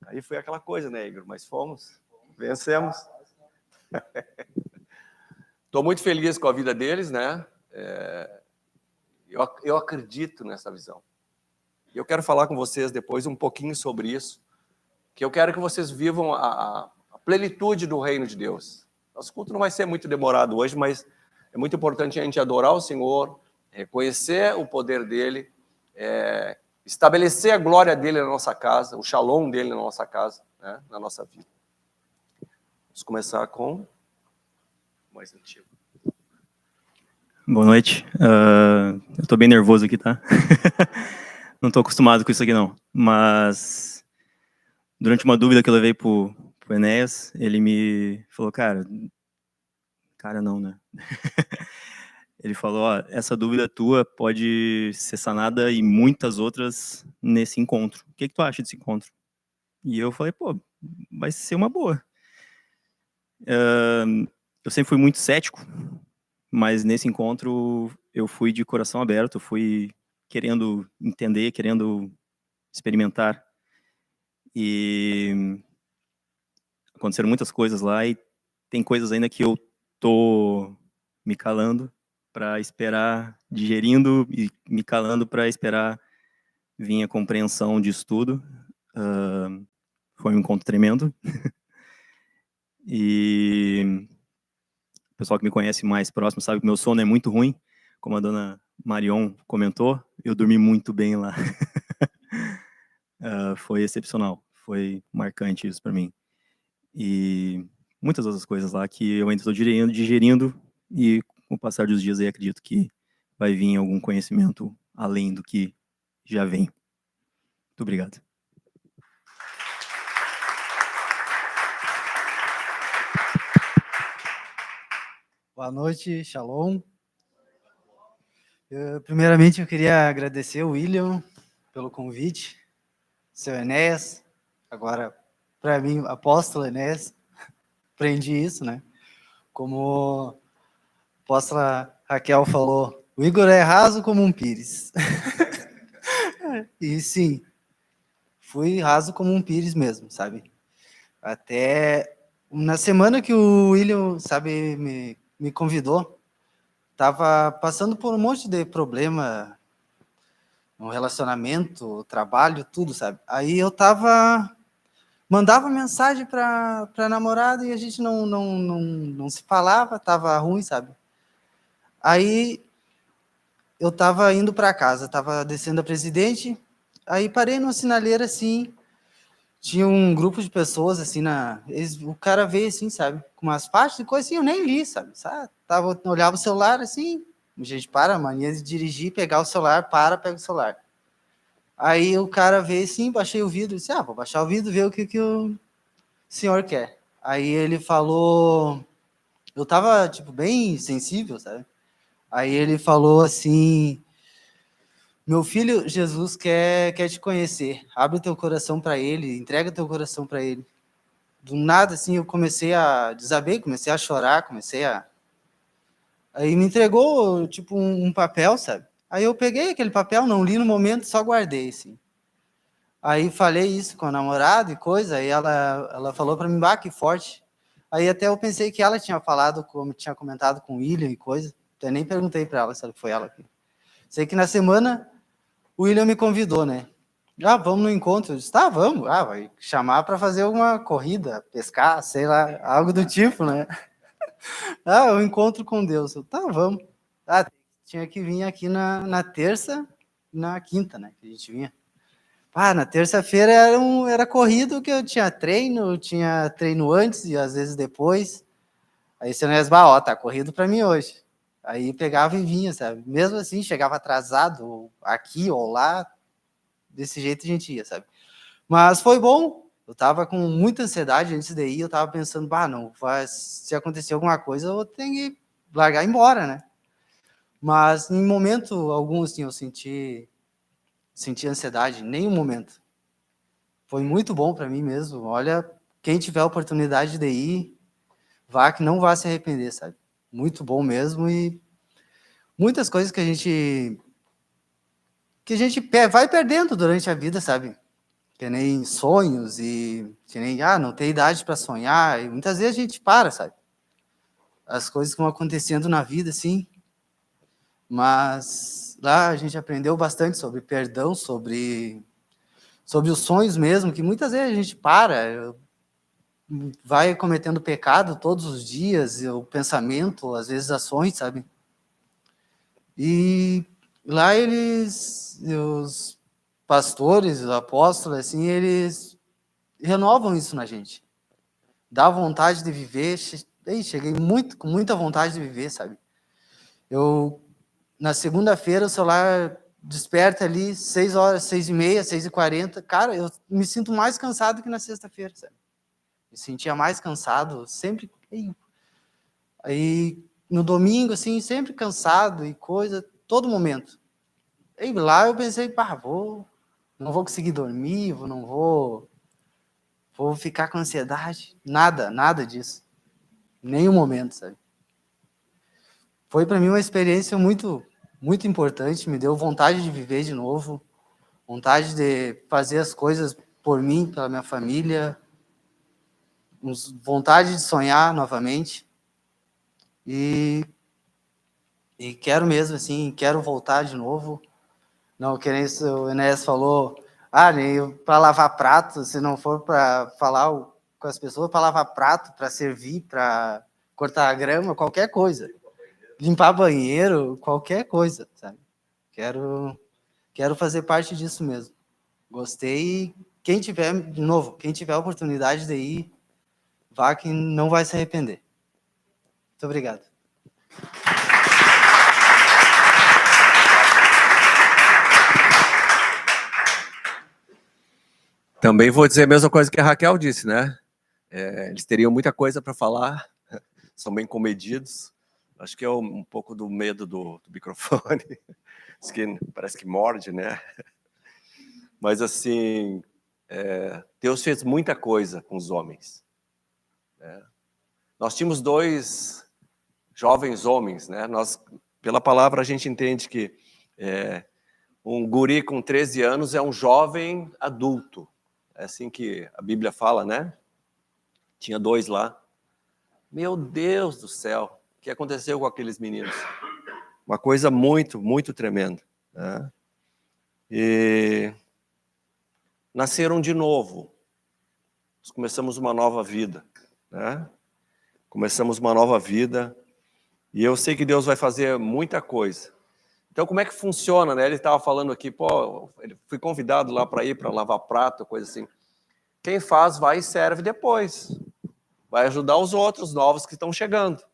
Speaker 2: Aí foi aquela coisa, né, Igor? Mas fomos, vencemos. Estou muito feliz com a vida deles, né? Eu acredito nessa visão. E eu quero falar com vocês depois um pouquinho sobre isso, que eu quero que vocês vivam a plenitude do reino de Deus. Nosso culto não vai ser muito demorado hoje, mas é muito importante a gente adorar o Senhor, reconhecer o poder dele, estabelecer a glória dele na nossa casa, o shalom dele na nossa casa, né, na nossa vida. Vamos começar com o mais antigo.
Speaker 7: Boa noite. Eu estou bem nervoso aqui, tá? Não estou acostumado com isso aqui, não. Mas, durante uma dúvida que eu levei pro Enéas, ele me falou, cara não, né? Ele falou, ó, essa dúvida tua pode ser sanada e muitas outras nesse encontro. O que tu acha desse encontro? E eu falei, pô, vai ser uma boa. Eu sempre fui muito cético, mas nesse encontro eu fui de coração aberto, fui querendo entender, querendo experimentar. E aconteceram muitas coisas lá e tem coisas ainda que eu tô me calando para esperar, digerindo e me calando para esperar vir a compreensão disso tudo. Foi um encontro tremendo. E o pessoal que me conhece mais próximo sabe que meu sono é muito ruim, como a dona Marion comentou, eu dormi muito bem lá. Foi excepcional, foi marcante isso para mim. E muitas outras coisas lá que eu ainda estou digerindo e com o passar dos dias aí acredito que vai vir algum conhecimento além do que já vem. Muito obrigado.
Speaker 8: Boa noite, Shalom. Primeiramente, eu queria agradecer o William pelo convite, seu Enéas, agora, para mim, apóstolo Enéas, aprendi isso, né? Como a apóstola Raquel falou, o Igor é raso como um pires. E sim, fui raso como um pires mesmo, sabe? Até na semana que o William, sabe, me convidou, tava passando por um monte de problema no relacionamento, trabalho, tudo, sabe? Aí eu mandava mensagem para namorada e a gente não se falava, tava ruim, sabe? Aí eu tava indo para casa, tava descendo a Presidente, aí parei numa sinaleira assim, tinha um grupo de pessoas assim o cara veio assim, sabe, com umas faixas e coisa assim, eu nem li, sabe? Olhava o celular assim, a gente para, mania de dirigir, pegar o celular, pega o celular. Aí o cara veio assim, baixei o vidro, disse, vou baixar o vidro, ver o que o senhor quer. Aí ele falou, eu tava, tipo, bem sensível, sabe? Aí ele falou assim, meu filho, Jesus quer te conhecer, abre teu coração para ele, entrega teu coração para ele. Do nada, assim, eu comecei a desabei, comecei a chorar, Aí me entregou, tipo, um papel, sabe? Aí eu peguei aquele papel, não li no momento, só guardei, assim. Aí falei isso com a namorada e coisa, aí ela falou para mim, que forte. Aí até eu pensei que ela tinha falado, como tinha comentado com o William e coisa, até nem perguntei para ela se foi ela. Sei que na semana o William me convidou, né? Vamos no encontro. Eu disse, vamos. Vai chamar para fazer alguma corrida, pescar, sei lá, algo do tipo, né? Eu encontro com Deus. Eu, vamos. Tinha que vir aqui na terça e na quinta, né? Que a gente vinha. Na terça-feira era corrido, que eu tinha treino antes e às vezes depois. Aí você não ia, tá corrido para mim hoje. Aí pegava e vinha, sabe? Mesmo assim, chegava atrasado, aqui ou lá, desse jeito a gente ia, sabe? Mas foi bom, eu tava com muita ansiedade antes de ir, eu tava pensando, se acontecer alguma coisa, eu tenho que largar e ir embora, né? Mas em momento algum, assim, eu senti ansiedade, em nenhum momento. Foi muito bom para mim mesmo. Olha, quem tiver a oportunidade de ir, que não vá se arrepender, sabe? Muito bom mesmo e muitas coisas que a gente vai perdendo durante a vida, sabe? Que nem sonhos e que nem, não tem idade para sonhar. E muitas vezes a gente para, sabe? As coisas vão acontecendo na vida, assim. Mas lá a gente aprendeu bastante sobre perdão, sobre os sonhos mesmo, que muitas vezes a gente vai cometendo pecado todos os dias, o pensamento, às vezes ações, sabe? E lá os pastores, os apóstolos, assim, eles renovam isso na gente. Dá vontade de viver. Cheguei com muita vontade de viver, sabe? Na segunda-feira, o celular desperta ali, 6h, 6h30, 6h40. Cara, eu me sinto mais cansado que na sexta-feira, sabe? Me sentia mais cansado, sempre. Aí, no domingo, assim, sempre cansado e coisa, todo momento. E lá eu pensei, não vou conseguir dormir, não vou ficar com ansiedade. Nada disso. Nenhum momento, sabe? Foi para mim uma experiência muito, muito importante, me deu vontade de viver de novo, vontade de fazer as coisas por mim, pela minha família, vontade de sonhar novamente. E quero mesmo, assim, quero voltar de novo. Não, que nem o Enéas falou, nem para lavar prato, se não for para falar com as pessoas, para lavar prato, para servir, para cortar a grama, qualquer coisa. limpar banheiro, qualquer coisa, sabe? Quero fazer parte disso mesmo. Gostei. Quem tiver, de novo, quem tiver a oportunidade de ir, vá que não vai se arrepender. Muito obrigado.
Speaker 2: Também vou dizer a mesma coisa que a Raquel disse, né? Eles teriam muita coisa para falar, são bem comedidos. Acho que é um pouco do medo do microfone, parece que morde, né? Mas, assim, Deus fez muita coisa com os homens. Né? Nós tínhamos 2 jovens homens, né? Pela palavra, a gente entende que um guri com 13 anos é um jovem adulto. É assim que a Bíblia fala, né? Tinha 2 lá. Meu Deus do céu, o que aconteceu com aqueles meninos? Uma coisa muito, muito tremenda. Né? E nasceram de novo. Nós começamos uma nova vida. Né? Começamos uma nova vida. E eu sei que Deus vai fazer muita coisa. Então, como é que funciona, né? Ele estava falando aqui, fui convidado lá para ir para lavar prato, coisa assim. Quem faz, vai e serve depois. Vai ajudar os outros novos que estão chegando.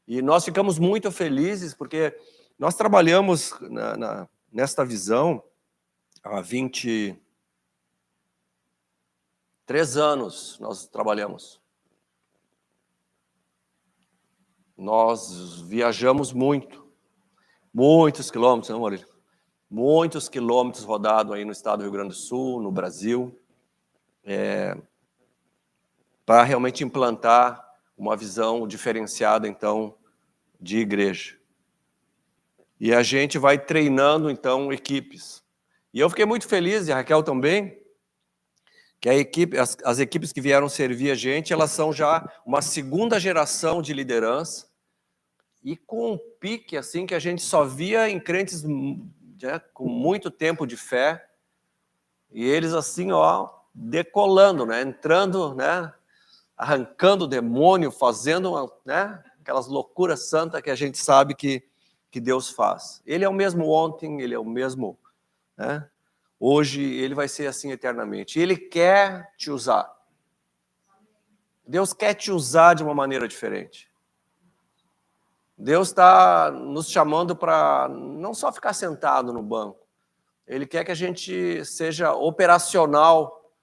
Speaker 2: E nós ficamos muito felizes, porque nós trabalhamos nesta visão há 23 anos, nós trabalhamos. Nós viajamos muito. Muitos quilômetros, não, Maurício? Muitos quilômetros rodados aí no estado do Rio Grande do Sul, no Brasil, para realmente implantar uma visão diferenciada, então, de igreja. E a gente vai treinando, então, equipes. E eu fiquei muito feliz, e a Raquel também, que as equipes que vieram servir a gente, elas são já uma segunda geração de liderança, e com um pique assim que a gente só via em crentes com muito tempo de fé, e eles assim, decolando, né, entrando, né, arrancando o demônio, fazendo, né, aquelas loucuras santas que a gente sabe que Deus faz. Ele é o mesmo ontem, ele é o mesmo, né, hoje, ele vai ser assim eternamente. E ele quer te usar. Deus quer te usar de uma maneira diferente. Deus está nos chamando para não só ficar sentado no banco. Ele quer que a gente seja operacional.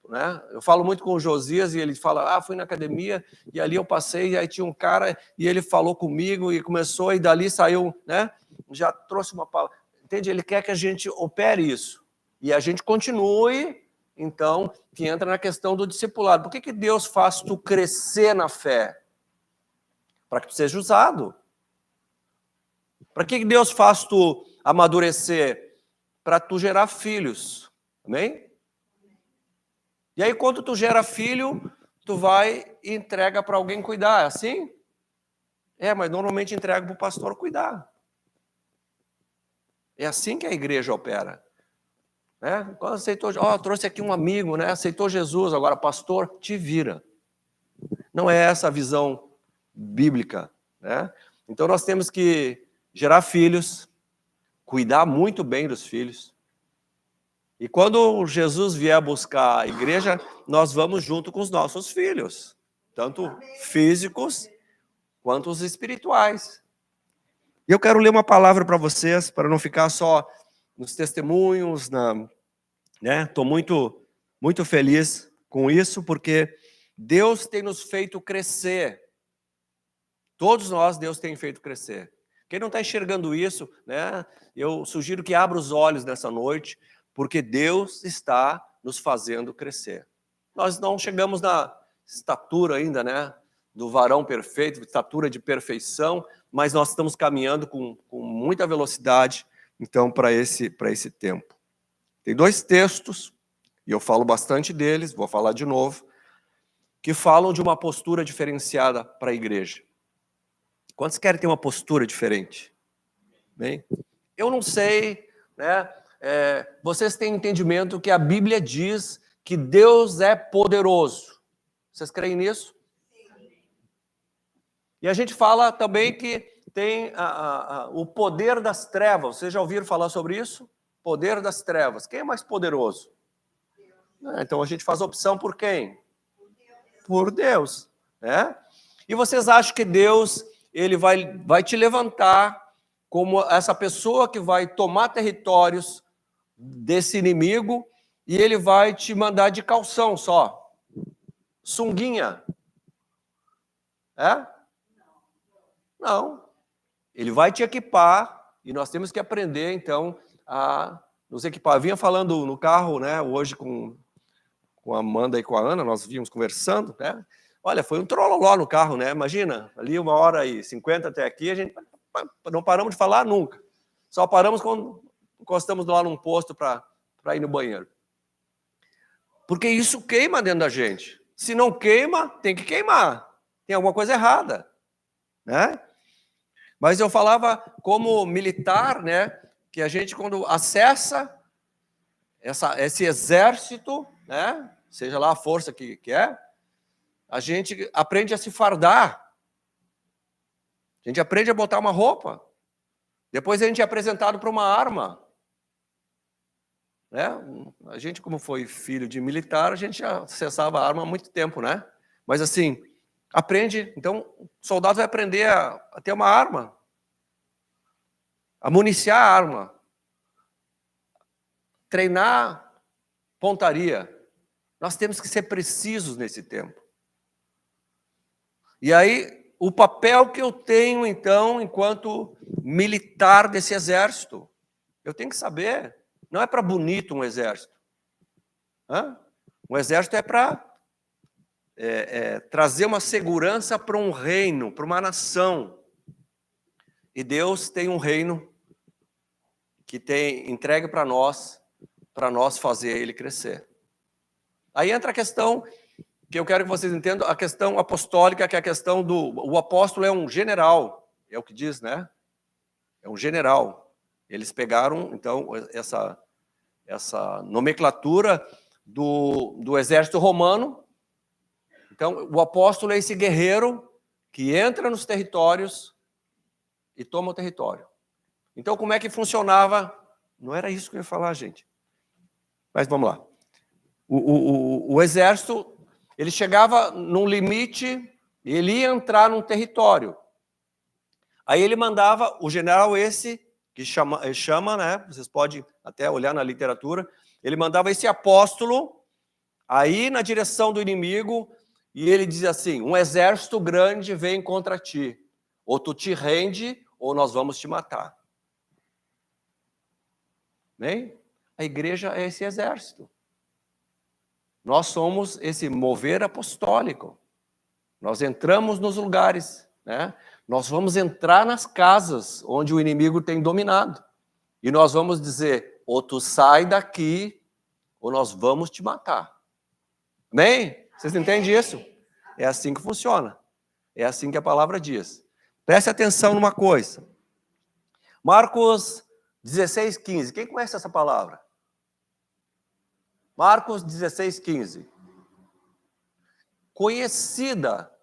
Speaker 2: Né? Eu falo muito com o Josias e ele fala, fui na academia e ali eu passei e aí tinha um cara e ele falou comigo e começou e dali saiu, né? Já trouxe uma palavra. Entende? Ele quer que a gente opere isso. E a gente continue, então, que entra na questão do discipulado. Por que Deus faz tu crescer na fé? Para que tu seja usado. Para que Deus faz tu amadurecer? Para tu gerar filhos. Amém? E aí, quando tu gera filho, tu vai e entrega para alguém cuidar. É assim? Mas normalmente entrega para o pastor cuidar. É assim que a igreja opera. Né? Quando aceitou, trouxe aqui um amigo, né? Aceitou Jesus, agora pastor, te vira. Não é essa a visão bíblica. Né? Então nós temos que gerar filhos, cuidar muito bem dos filhos. E quando Jesus vier buscar a igreja, nós vamos junto com os nossos filhos, tanto físicos quanto os espirituais. E eu quero ler uma palavra para vocês, para não ficar só nos testemunhos, né? Estou muito, muito feliz com isso, porque Deus tem nos feito crescer. Todos nós, Deus tem feito crescer. Quem não está enxergando isso, né? Eu sugiro que abra os olhos nessa noite, porque Deus está nos fazendo crescer. Nós não chegamos na estatura ainda, né? Do varão perfeito, estatura de perfeição, mas nós estamos caminhando com muita velocidade, então, para esse tempo. Tem 2 textos, e eu falo bastante deles, vou falar de novo, que falam de uma postura diferenciada para a igreja. Quantos querem ter uma postura diferente? Bem, eu não sei, né? Vocês têm entendimento que a Bíblia diz que Deus é poderoso. Vocês creem nisso? E a gente fala também que tem o poder das trevas. Vocês já ouviram falar sobre isso? Poder das trevas. Quem é mais poderoso? Então a gente faz opção por quem? Por Deus, né? E vocês acham que Deus ele vai te levantar como essa pessoa que vai tomar territórios desse inimigo e ele vai te mandar de calção só? Sunguinha? É? Não. Ele vai te equipar e nós temos que aprender, então, a nos equipar. Eu vinha falando no carro, né, hoje com a Amanda e com a Ana, nós vínhamos conversando, né? Olha, foi um trololó no carro, né? Imagina, ali 1h50 até aqui, a gente não paramos de falar nunca. Só paramos quando encostamos lá num posto para ir no banheiro. Porque isso queima dentro da gente. Se não queima, tem que queimar. Tem alguma coisa errada, né? Mas eu falava como militar, né, que a gente quando acessa esse exército, né, seja lá a força que é, a gente aprende a se fardar. A gente aprende a botar uma roupa. Depois a gente é apresentado para uma arma. Né? A gente, como foi filho de militar, a gente já acessava a arma há muito tempo, né? Mas assim, aprende. Então, o soldado vai aprender a ter uma arma, a municiar a arma, treinar pontaria. Nós temos que ser precisos nesse tempo. E aí, o papel que eu tenho, então, enquanto militar desse exército, eu tenho que saber. Não é para bonito um exército. Um exército é para trazer uma segurança para um reino, para uma nação. E Deus tem um reino que tem entregue para nós fazer ele crescer. Aí entra a questão que eu quero que vocês entendam, a questão apostólica, que é a questão o apóstolo é um general, é o que diz, né? É um general. Eles pegaram, então, essa nomenclatura do exército romano. Então, o apóstolo é esse guerreiro que entra nos territórios e toma o território. Então, como é que funcionava? Não era isso que eu ia falar, gente. Mas vamos lá. O exército, ele chegava num limite, ele ia entrar num território. Aí ele mandava o general esse, que chama, né? Vocês podem até olhar na literatura, ele mandava esse apóstolo aí na direção do inimigo e ele dizia assim: um exército grande vem contra ti, ou tu te rende ou nós vamos te matar. Bem? A igreja é esse exército. Nós somos esse mover apostólico. Nós entramos nos lugares, né? Nós vamos entrar nas casas onde o inimigo tem dominado. E nós vamos dizer, ou tu sai daqui, ou nós vamos te matar. Amém? Vocês entendem isso? É assim que funciona. É assim que a palavra diz. Preste atenção numa coisa. Marcos 16:15. Quem conhece essa palavra? Marcos 16:15. Conhecida.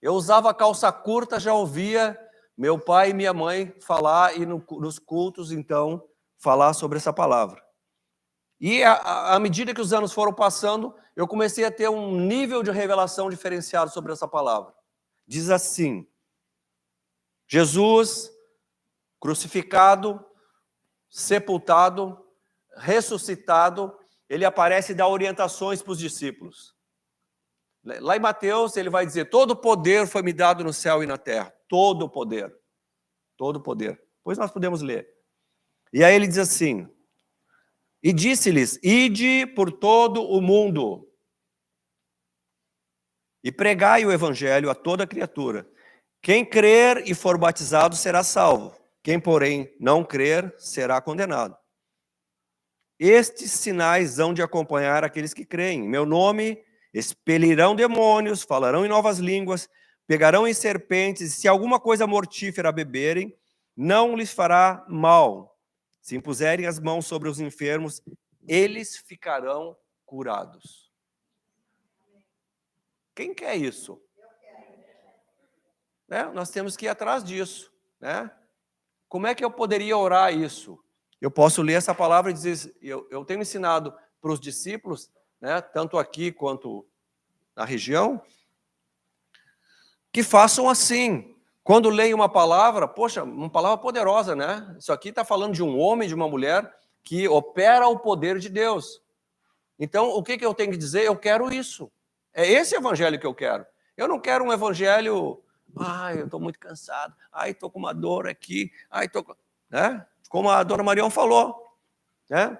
Speaker 2: Eu usava calça curta, já ouvia meu pai e minha mãe falar, e nos cultos, então, falar sobre essa palavra. E à medida que os anos foram passando, eu comecei a ter um nível de revelação diferenciado sobre essa palavra. Diz assim: Jesus, crucificado, sepultado, ressuscitado, ele aparece e dá orientações para os discípulos. Lá em Mateus, ele vai dizer, todo poder foi me dado no céu e na terra. Todo poder. Todo poder. Depois nós podemos ler. E aí ele diz assim, e disse-lhes, ide por todo o mundo e pregai o evangelho a toda criatura. Quem crer e for batizado será salvo. Quem, porém, não crer, será condenado. Estes sinais hão de acompanhar aqueles que creem. Em meu nome expelirão demônios, falarão em novas línguas, pegarão em serpentes, e se alguma coisa mortífera beberem, não lhes fará mal. Se impuserem as mãos sobre os enfermos, eles ficarão curados. Quem quer isso? né, nós temos que ir atrás disso, né? Como é que eu poderia orar isso? Eu posso ler essa palavra e dizer, eu tenho ensinado para os discípulos, né, tanto aqui quanto na região, que façam assim. Quando leem uma palavra, poxa, uma palavra poderosa, né? Isso aqui está falando de um homem, de uma mulher que opera o poder de Deus. Então, o que eu tenho que dizer? Eu quero isso. É esse evangelho que eu quero. Eu não quero um evangelho, eu estou muito cansado, estou com uma dor aqui, né? Como a dona Marião falou, né?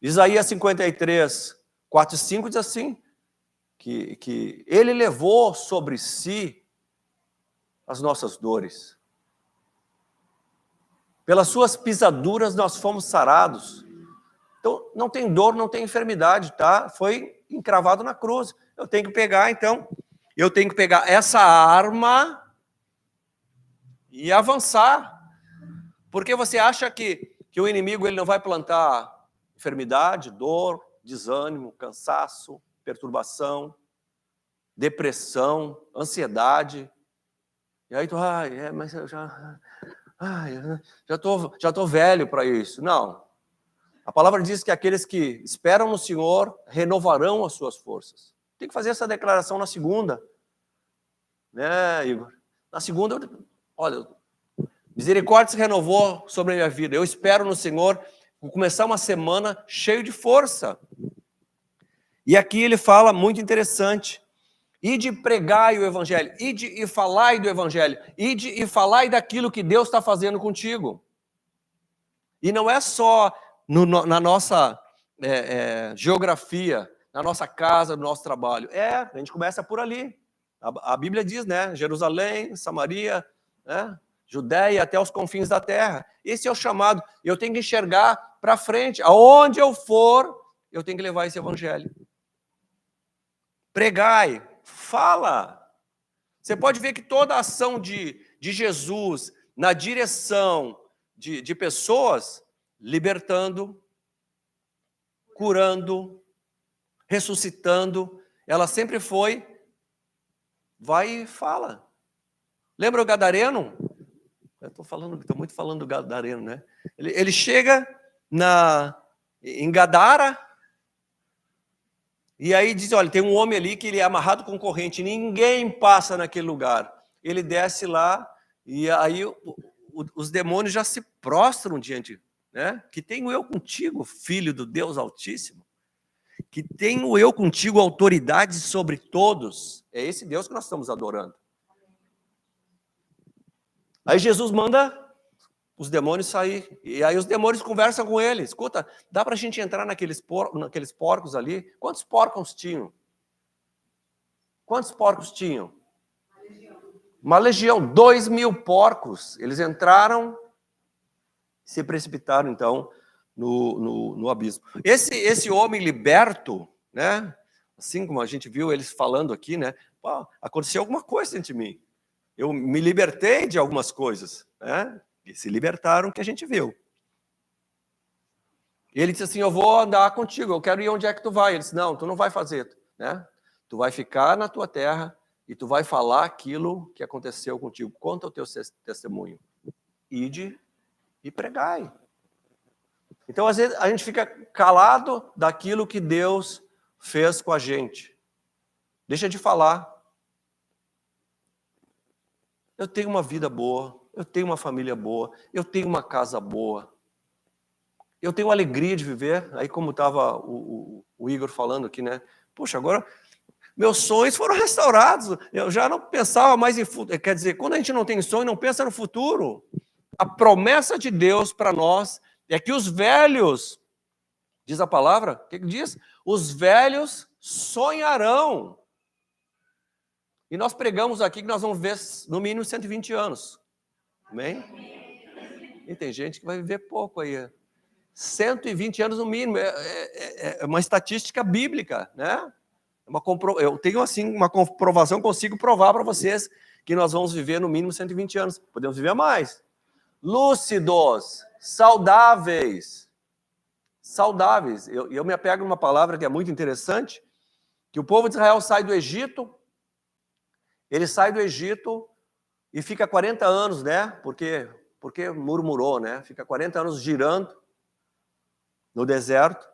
Speaker 2: Isaías 53, 4 e 5 diz assim, que ele levou sobre si as nossas dores. Pelas suas pisaduras nós fomos sarados. Então, não tem dor, não tem enfermidade, tá? Foi encravado na cruz. Eu tenho que pegar, então, essa arma e avançar. Porque você acha que o inimigo ele não vai plantar enfermidade, dor, desânimo, cansaço, perturbação, depressão, ansiedade. E aí tu, mas eu já tô velho para isso. Não. A palavra diz que aqueles que esperam no Senhor renovarão as suas forças. Tem que fazer essa declaração na segunda. Né, Igor? Na segunda, olha, misericórdia se renovou sobre a minha vida. Eu espero no Senhor, vou começar uma semana cheio de força. E aqui ele fala muito interessante. Ide pregai o evangelho, ide e falai do evangelho, ide e falai daquilo que Deus está fazendo contigo. E não é só na nossa geografia, na nossa casa, no nosso trabalho. A gente começa por ali. A Bíblia diz, né? Jerusalém, Samaria, né? Judéia, até os confins da terra. Esse é o chamado. Eu tenho que enxergar para frente. Aonde eu for, eu tenho que levar esse evangelho. Pregai, fala. Você pode ver que toda a ação de Jesus na direção de pessoas, libertando, curando, ressuscitando, ela sempre foi, vai e fala. Lembra o gadareno? Eu estou muito falando do gadareno, né? Ele chega em Gadara, e aí diz, olha, tem um homem ali que ele é amarrado com corrente, ninguém passa naquele lugar. Ele desce lá, e aí os demônios já se prostram diante, né? Que tenho eu contigo, filho do Deus Altíssimo. Que tenho eu contigo autoridade sobre todos. É esse Deus que nós estamos adorando. Aí Jesus manda os demônios sair. E aí os demônios conversam com ele. Escuta, dá para a gente entrar naqueles porcos ali? Quantos porcos tinham? Quantos porcos tinham? Uma legião, 2.000 porcos. Eles entraram, se precipitaram, então, no abismo. Esse homem liberto, né? Assim como a gente viu eles falando aqui, né? Pô, aconteceu alguma coisa dentro de mim. Eu me libertei de algumas coisas, né? E se libertaram, que a gente viu. E ele disse assim, eu vou andar contigo, eu quero ir onde é que tu vai. Ele disse, não, tu não vai fazer, né? Tu vai ficar na tua terra e tu vai falar aquilo que aconteceu contigo. Conta o teu testemunho. Ide e pregai. Então, às vezes, a gente fica calado daquilo que Deus fez com a gente. Deixa de falar. Eu tenho uma vida boa, eu tenho uma família boa, eu tenho uma casa boa. Eu tenho alegria de viver. Aí, como estava o Igor falando aqui, né? Puxa, agora meus sonhos foram restaurados. Eu já não pensava mais em futuro. Quer dizer, quando a gente não tem sonho, não pensa no futuro. A promessa de Deus para nós é que os velhos, diz a palavra, o que diz? Os velhos sonharão. E nós pregamos aqui que nós vamos ver no mínimo 120 anos. Amém? E tem gente que vai viver pouco aí. 120 anos no mínimo. É uma estatística bíblica, né? Eu tenho assim uma comprovação, consigo provar para vocês que nós vamos viver no mínimo 120 anos. Podemos viver mais. Lúcidos, saudáveis. Saudáveis. Eu me apego a uma palavra que é muito interessante, que o povo de Israel sai do Egito, Ele sai do Egito e fica 40 anos, né? Porque murmurou, né? Fica 40 anos girando no deserto.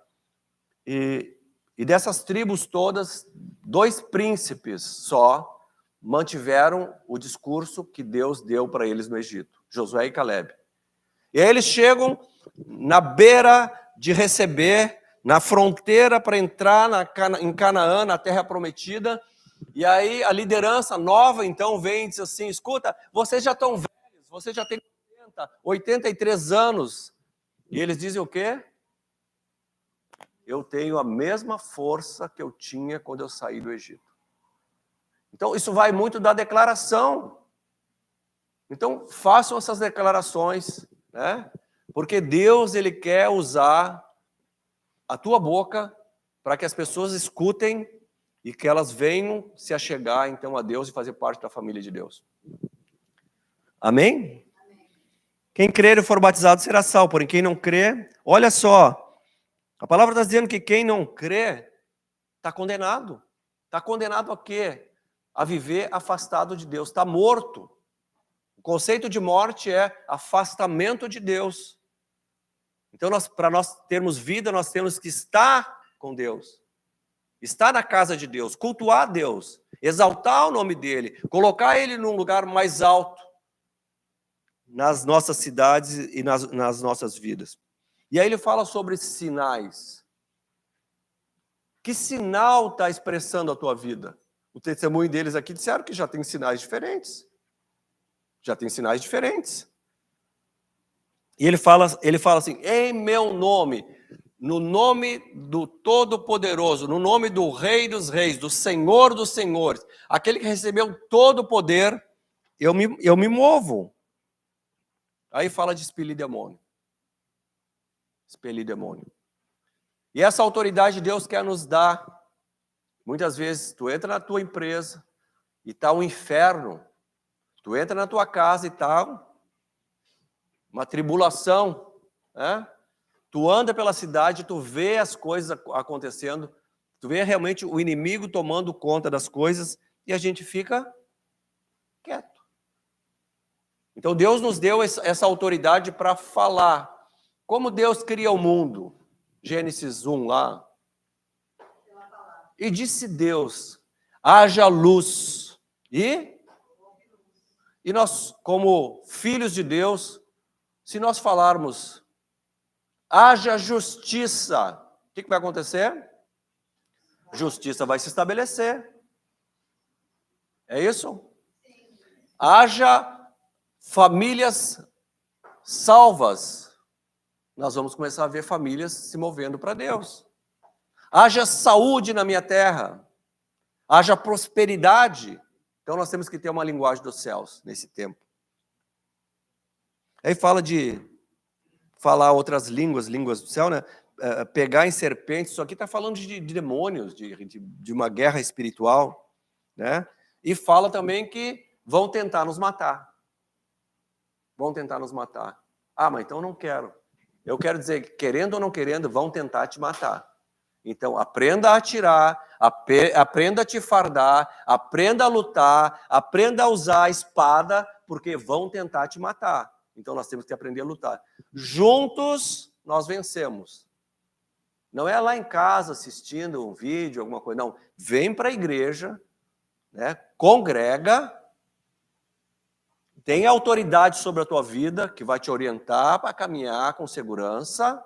Speaker 2: E dessas tribos todas, 2 príncipes só mantiveram o discurso que Deus deu para eles no Egito, Josué e Calebe. E aí eles chegam na beira de receber, na fronteira para entrar em Canaã, na terra prometida, e aí a liderança nova então vem e diz assim, escuta, vocês já estão velhos, vocês já têm 83 anos. E eles dizem o quê? Eu tenho a mesma força que eu tinha quando eu saí do Egito. Então, isso vai muito da declaração. Então, façam essas declarações, né? Porque Deus, Ele quer usar a tua boca para que as pessoas escutem e que elas venham se achegar, então, a Deus e fazer parte da família de Deus. Amém? Quem crer e for batizado será salvo, porém quem não crê, olha só, a palavra está dizendo que quem não crê está condenado. Está condenado a quê? A viver afastado de Deus, está morto. O conceito de morte é afastamento de Deus. Então, para nós termos vida, nós temos que estar com Deus, estar na casa de Deus, cultuar Deus, exaltar o nome dEle, colocar Ele num lugar mais alto nas nossas cidades e nas nossas vidas. E aí ele fala sobre sinais. Que sinal está expressando a tua vida? O testemunho deles aqui disseram que já tem sinais diferentes. Já tem sinais diferentes. E ele fala assim, em meu nome, no nome do Todo-Poderoso, no nome do Rei dos Reis, do Senhor dos Senhores, aquele que recebeu todo o poder, eu me movo. Aí fala de expelir demônio. Expelir demônio. E essa autoridade Deus quer nos dar. Muitas vezes tu entra na tua empresa e está um inferno. Tu entra na tua casa e está uma tribulação, né? Tu anda pela cidade, tu vê as coisas acontecendo, tu vê realmente o inimigo tomando conta das coisas e a gente fica quieto. Então Deus nos deu essa autoridade para falar. Como Deus cria o mundo? Gênesis 1 lá. E disse Deus, haja luz. E nós, como filhos de Deus, se nós falarmos, haja justiça, o que vai acontecer? Justiça vai se estabelecer. É isso? Haja famílias salvas. Nós vamos começar a ver famílias se movendo para Deus. Haja saúde na minha terra. Haja prosperidade. Então nós temos que ter uma linguagem dos céus nesse tempo. Aí fala de falar outras línguas do céu, né? Pegar em serpentes. Isso aqui está falando de demônios, de uma guerra espiritual, né? E fala também que vão tentar nos matar. Vão tentar nos matar. Ah, mas então eu não quero. Eu quero dizer que, querendo ou não querendo, vão tentar te matar. Então, aprenda a atirar, aprenda a te fardar, aprenda a lutar, aprenda a usar a espada, porque vão tentar te matar. Então, nós temos que aprender a lutar. Juntos, nós vencemos. Não é lá em casa assistindo um vídeo, alguma coisa, não. Vem para a igreja, né? Congrega, tem autoridade sobre a tua vida, que vai te orientar para caminhar com segurança,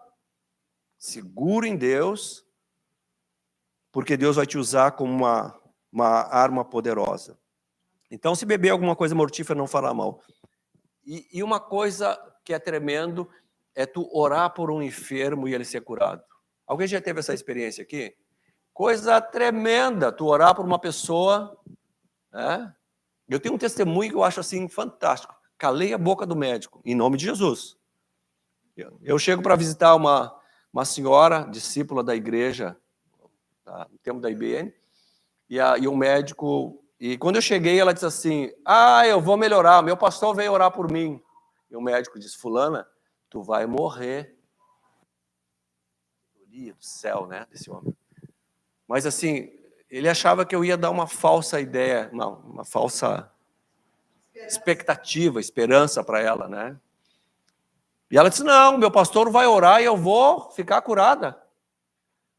Speaker 2: seguro em Deus, porque Deus vai te usar como uma arma poderosa. Então, se beber alguma coisa mortífera, não fará mal. E uma coisa que é tremendo é tu orar por um enfermo e ele ser curado. Alguém já teve essa experiência aqui? Coisa tremenda, tu orar por uma pessoa, né? Eu tenho um testemunho que eu acho assim fantástico. Calei a boca do médico, em nome de Jesus. Eu chego para visitar uma senhora, discípula da igreja, tá, no tempo da IBN, e um médico, e quando eu cheguei, ela disse assim, eu vou melhorar, meu pastor veio orar por mim. E o médico disse, fulana, tu vai morrer. Do céu, né, desse homem. Mas assim, ele achava que eu ia dar uma falsa ideia, não, uma falsa expectativa, esperança para ela, né? E ela disse, não, meu pastor vai orar e eu vou ficar curada.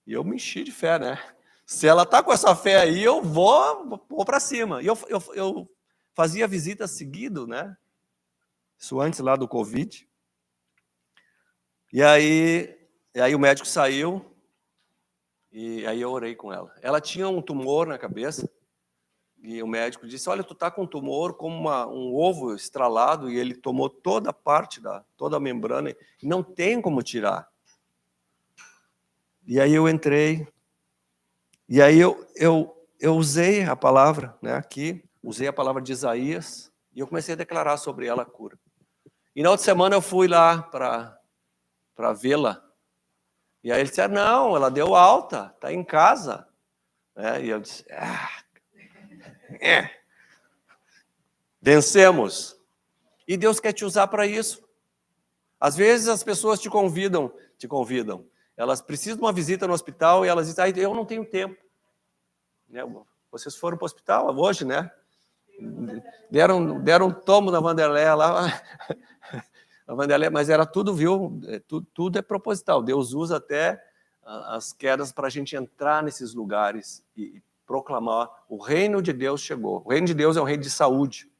Speaker 2: E eu me enchi de fé, né? Se ela está com essa fé aí, eu vou para cima. E eu fazia visita seguido, né? Isso antes lá do Covid. E aí o médico saiu, e aí eu orei com ela. Ela tinha um tumor na cabeça, e o médico disse, olha, tu tá com um tumor como um ovo estralado, e ele tomou toda a parte, toda a membrana, e não tem como tirar. E aí eu entrei, e aí eu usei a palavra, né, aqui, usei a palavra de Isaías, e eu comecei a declarar sobre ela a cura. E na outra semana eu fui lá para vê-la, e aí ele disse, não, ela deu alta, está em casa. E eu disse, vencemos. E Deus quer te usar para isso. Às vezes as pessoas te convidam, elas precisam de uma visita no hospital e elas dizem, eu não tenho tempo. Vocês foram para o hospital hoje, né? Deram um tomo na Vanderlé lá, a Vanderlé, mas era tudo, viu? Tudo é proposital. Deus usa até as quedas para a gente entrar nesses lugares e proclamar o reino de Deus chegou. O reino de Deus é um reino de saúde.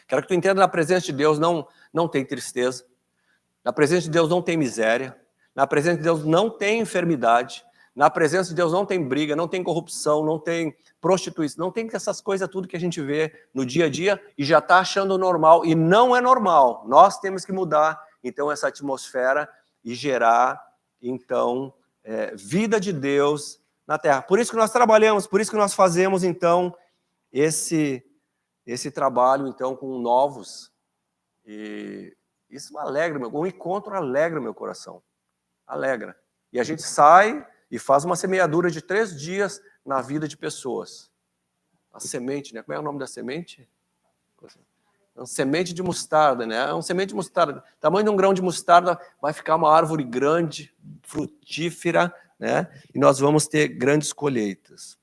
Speaker 2: Quero que tu entenda, na presença de Deus não tem tristeza, na presença de Deus não tem miséria, na presença de Deus não tem enfermidade, na presença de Deus não tem briga, não tem corrupção, não tem prostituição, não tem essas coisas tudo que a gente vê no dia a dia e já está achando normal, e não é normal. Nós temos que mudar, então, essa atmosfera e gerar, então, vida de Deus na Terra. Por isso que nós trabalhamos, por isso que nós fazemos, então, esse trabalho, então, com novos. E isso alegra, um encontro alegra meu coração. Alegra. E a gente sai e faz uma semeadura de 3 dias na vida de pessoas. A semente, né? Como é o nome da semente? É uma semente de mostarda, né? É uma semente de mostarda. O tamanho de um grão de mostarda vai ficar uma árvore grande, frutífera, né? E nós vamos ter grandes colheitas.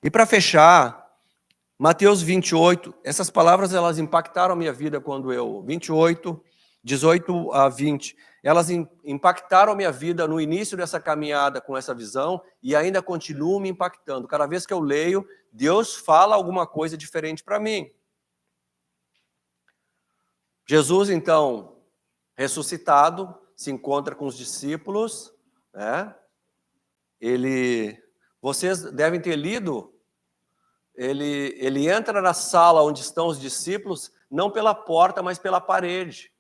Speaker 2: E para fechar, Mateus 28, essas palavras elas impactaram a minha vida quando 28, 18 a 20, elas impactaram a minha vida no início dessa caminhada com essa visão e ainda continuam me impactando. Cada vez que eu leio, Deus fala alguma coisa diferente para mim. Jesus, então, ressuscitado, se encontra com os discípulos, né? Vocês devem ter lido, ele entra na sala onde estão os discípulos, não pela porta, mas pela parede.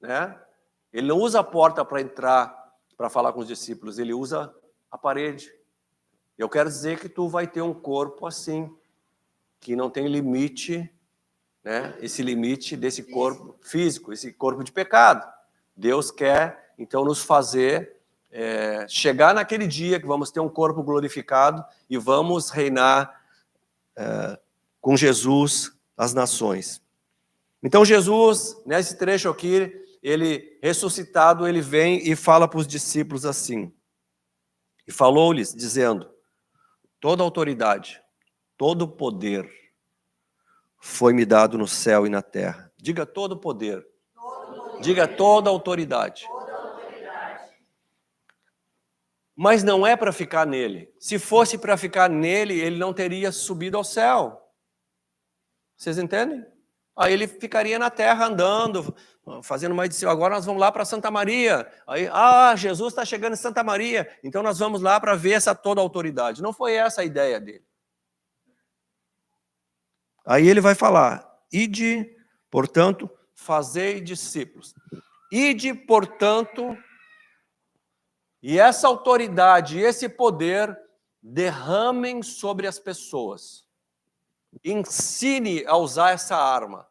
Speaker 2: Né? Ele não usa a porta para entrar, para falar com os discípulos, ele usa a parede. Eu quero dizer que tu vai ter um corpo assim, que não tem limite, né? Esse limite desse corpo físico, esse corpo de pecado. Deus quer, então, nos fazer chegar naquele dia que vamos ter um corpo glorificado e vamos reinar com Jesus as nações. Então, Jesus, nesse trecho aqui, ele ressuscitado, ele vem e fala para os discípulos assim, e falou-lhes, dizendo, toda autoridade, todo poder foi-me dado no céu e na terra. Diga todo poder. Diga toda autoridade. Mas não é para ficar nele. Se fosse para ficar nele, ele não teria subido ao céu. Vocês entendem? Aí ele ficaria na terra andando, fazendo mais discípulos. Agora nós vamos lá para Santa Maria. Aí, Jesus está chegando em Santa Maria, então nós vamos lá para ver essa toda autoridade. Não foi essa a ideia dele. Aí ele vai falar, ide, portanto, fazei discípulos. Ide, portanto, e essa autoridade, esse poder, derramem sobre as pessoas. Ensine a usar essa arma.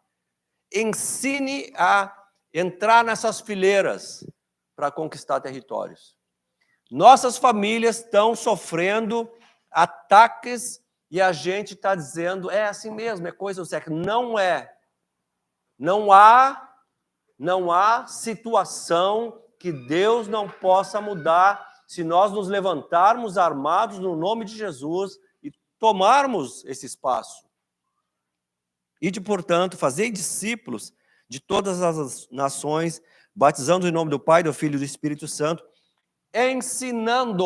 Speaker 2: Ensine a entrar nessas fileiras para conquistar territórios. Nossas famílias estão sofrendo ataques e a gente está dizendo, é assim mesmo, é coisa do século. Não é. Não há situação que Deus não possa mudar se nós nos levantarmos armados no nome de Jesus e tomarmos esse espaço. Ide, portanto, fazei discípulos de todas as nações, batizando em nome do Pai, do Filho e do Espírito Santo, ensinando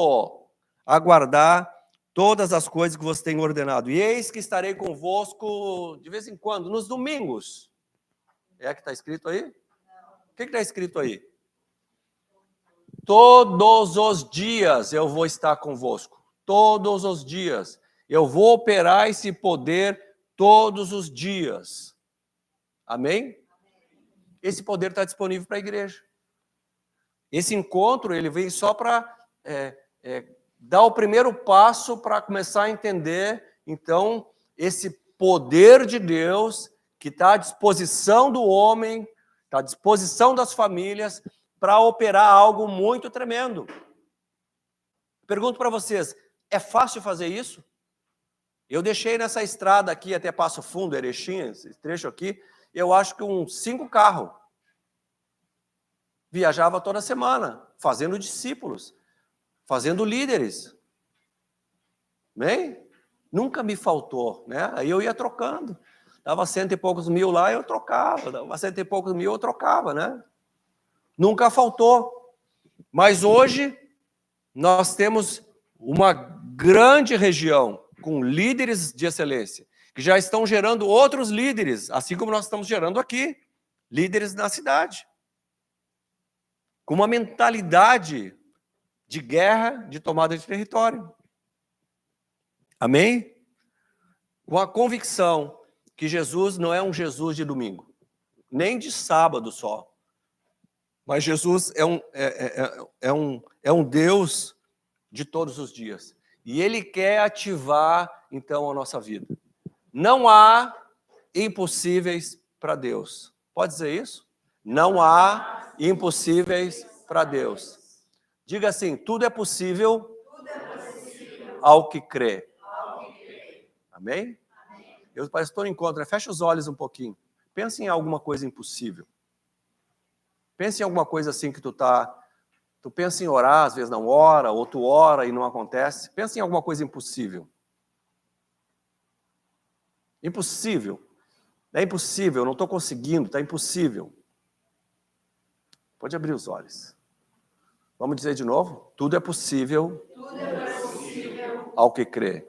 Speaker 2: a guardar todas as coisas que você tem ordenado. E eis que estarei convosco de vez em quando, nos domingos. É que está escrito aí? O que está escrito aí? Todos os dias eu vou estar convosco. Todos os dias. Eu vou operar esse poder todos os dias. Amém? Esse poder está disponível para a igreja. Esse encontro, ele vem só para dar o primeiro passo para começar a entender, então, esse poder de Deus que está à disposição do homem, está à disposição das famílias, para operar algo muito tremendo. Pergunto para vocês, é fácil fazer isso? Eu deixei nessa estrada aqui até Passo Fundo, Erechim, esse trecho aqui, eu acho que uns 5 carros. Viajava toda semana, fazendo discípulos, fazendo líderes. Bem? Nunca me faltou, né? Aí eu ia trocando. Dava 100 e poucos mil lá, eu trocava. Dava 100 e poucos mil, eu trocava, né? Nunca faltou. Mas hoje, nós temos uma grande região com líderes de excelência, que já estão gerando outros líderes, assim como nós estamos gerando aqui, líderes na cidade. Com uma mentalidade de guerra, de tomada de território. Amém? Com a convicção que Jesus não é um Jesus de domingo, nem de sábado só. Mas Jesus é um Deus de todos os dias. E Ele quer ativar, então, a nossa vida. Não há impossíveis para Deus. Pode dizer isso? Não há impossíveis para Deus. Diga assim, tudo é possível ao que crê. Amém? Eu, pastor, encontro, fecha os olhos um pouquinho. Pensa em alguma coisa impossível. Pensa em alguma coisa assim que tu pensa em orar, às vezes não ora, ou tu ora e não acontece. Pensa em alguma coisa impossível. Impossível. É impossível, eu não estou conseguindo, está impossível. Pode abrir os olhos. Vamos dizer de novo? Tudo é possível, ao que crê.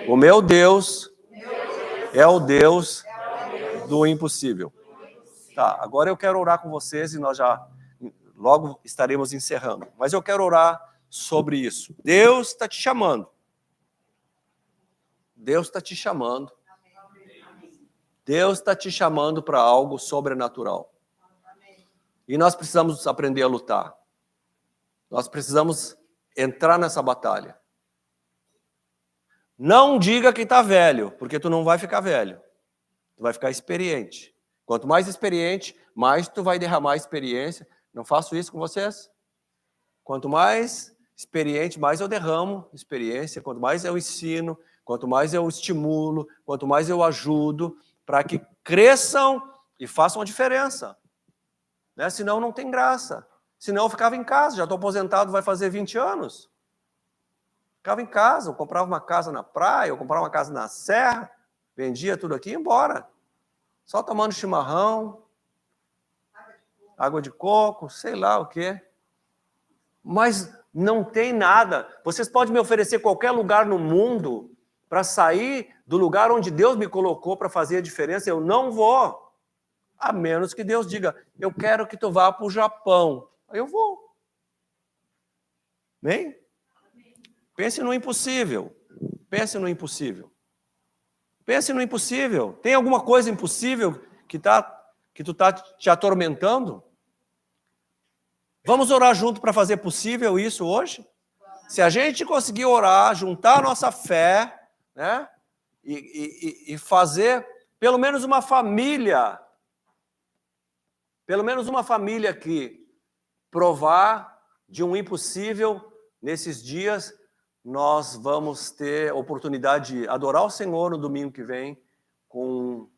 Speaker 2: O meu Deus é o Deus do impossível. Tá, agora eu quero orar com vocês e nós já logo estaremos encerrando. Mas eu quero orar sobre isso. Deus está te chamando. Deus está te chamando. Deus está te chamando para algo sobrenatural. E nós precisamos aprender a lutar. Nós precisamos entrar nessa batalha. Não diga que está velho, porque tu não vai ficar velho. Tu vai ficar experiente. Quanto mais experiente, mais tu vai derramar experiência. Não faço isso com vocês? Quanto mais experiente, mais eu derramo experiência. Quanto mais eu ensino, quanto mais eu estimulo, quanto mais eu ajudo, para que cresçam e façam a diferença. Né? Senão não tem graça. Senão eu ficava em casa, já estou aposentado, vai fazer 20 anos. Ficava em casa, eu comprava uma casa na praia, eu comprava uma casa na serra, vendia tudo aqui e ia embora. Só tomando chimarrão, água de coco, sei lá o quê. Mas não tem nada. Vocês podem me oferecer qualquer lugar no mundo para sair do lugar onde Deus me colocou para fazer a diferença, eu não vou. A menos que Deus diga, eu quero que tu vá para o Japão. Aí eu vou. Bem? Pense no impossível. Pense no impossível. Pense no impossível. Tem alguma coisa impossível que tu está te atormentando? Vamos orar junto para fazer possível isso hoje? Se a gente conseguir orar, juntar a nossa fé, né? E fazer pelo menos uma família aqui, provar de um impossível nesses dias, nós vamos ter oportunidade de adorar o Senhor no domingo que vem com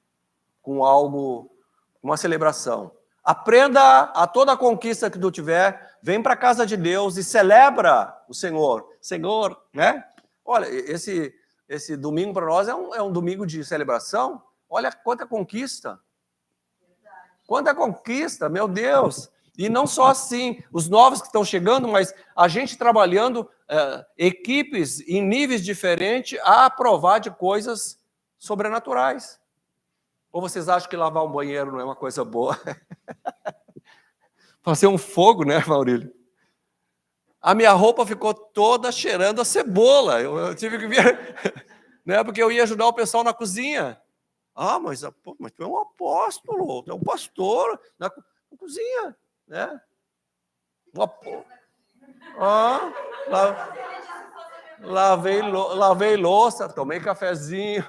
Speaker 2: algo, uma celebração. Aprenda a toda a conquista que tu tiver, Vem para a casa de Deus e celebra o Senhor. Senhor, né? Olha, esse domingo para nós é um domingo de celebração. Olha quanta conquista. Quanta conquista, meu Deus. E não só assim, os novos que estão chegando, mas a gente trabalhando, equipes em níveis diferentes a provar de coisas sobrenaturais. Ou vocês acham que lavar um banheiro não é uma coisa boa? Fazer um fogo, né, Maurílio? A minha roupa ficou toda cheirando a cebola. Eu tive que vir, né, porque eu ia ajudar o pessoal na cozinha. Ah, mas tu é um apóstolo, tu é um pastor na cozinha, né? Lavei louça, tomei cafezinho,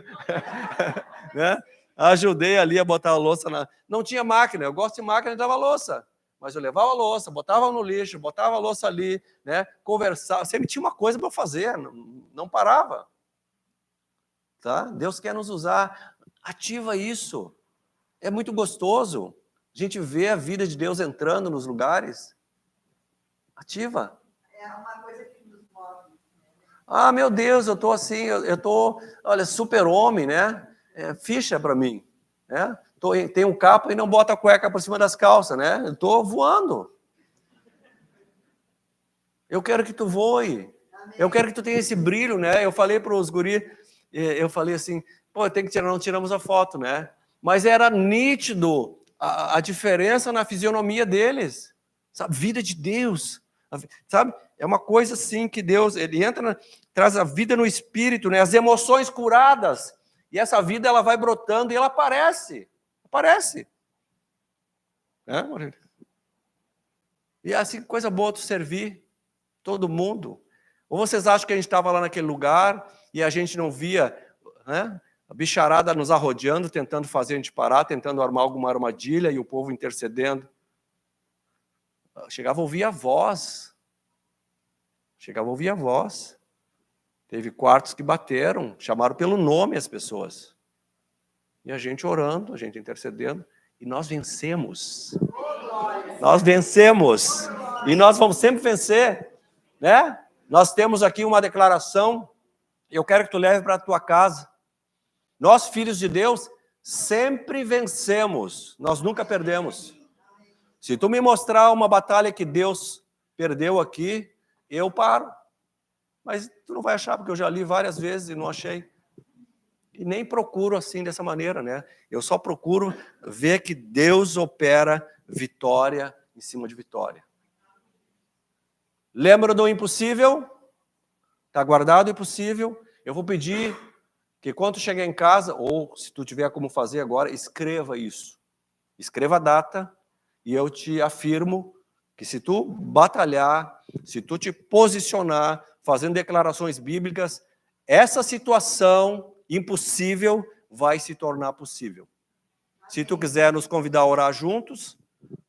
Speaker 2: né? Ajudei ali a botar a louça na... Não tinha máquina, eu gosto de máquina de lavar louça. Mas eu levava a louça, botava no lixo, botava a louça ali, né? Conversava, sempre tinha uma coisa para eu fazer, não parava. Tá? Deus quer nos usar, ativa isso. É muito gostoso a gente ver a vida de Deus entrando nos lugares. Ativa.
Speaker 3: É uma coisa que nos move.
Speaker 2: Ah, meu Deus, eu estou assim, eu estou, olha, super-homem, né? Ficha para mim, né? Tem um capa e não bota a cueca por cima das calças, né? Eu estou voando. Eu quero que tu voe. Eu quero que tu tenha esse brilho, né? Eu falei para os guris, eu falei assim, pô, tem que tirar, não tiramos a foto, né? Mas era nítido a diferença na fisionomia deles. Sabe? Vida de Deus. Sabe? É uma coisa assim que Deus, ele entra, traz a vida no espírito, né? As emoções curadas. E essa vida, ela vai brotando e ela aparece. Aparece. Né, Maurílio? E é assim, coisa boa tu servir todo mundo. Ou vocês acham que a gente estava lá naquele lugar e a gente não via, né, a bicharada nos arrodeando, tentando fazer a gente parar, tentando armar alguma armadilha e o povo intercedendo? Chegava a ouvir a voz. Chegava a ouvir a voz. Teve quartos que bateram, chamaram pelo nome as pessoas. E a gente orando, a gente intercedendo, e nós vencemos. Nós vencemos. E nós vamos sempre vencer, né? Nós temos aqui uma declaração, eu quero que tu leve para a tua casa. Nós, filhos de Deus, sempre vencemos, nós nunca perdemos. Se tu me mostrar uma batalha que Deus perdeu aqui, eu paro. Mas tu não vai achar, porque eu já li várias vezes e não achei. E nem procuro assim, dessa maneira, né? Eu só procuro ver que Deus opera vitória em cima de vitória. Lembra do impossível? Está guardado o impossível? Eu vou pedir que quando chegar em casa, ou se tu tiver como fazer agora, escreva isso. Escreva a data e eu te afirmo que se tu batalhar, se tu te posicionar, fazendo declarações bíblicas, essa situação impossível vai se tornar possível. Se tu quiser nos convidar a orar juntos,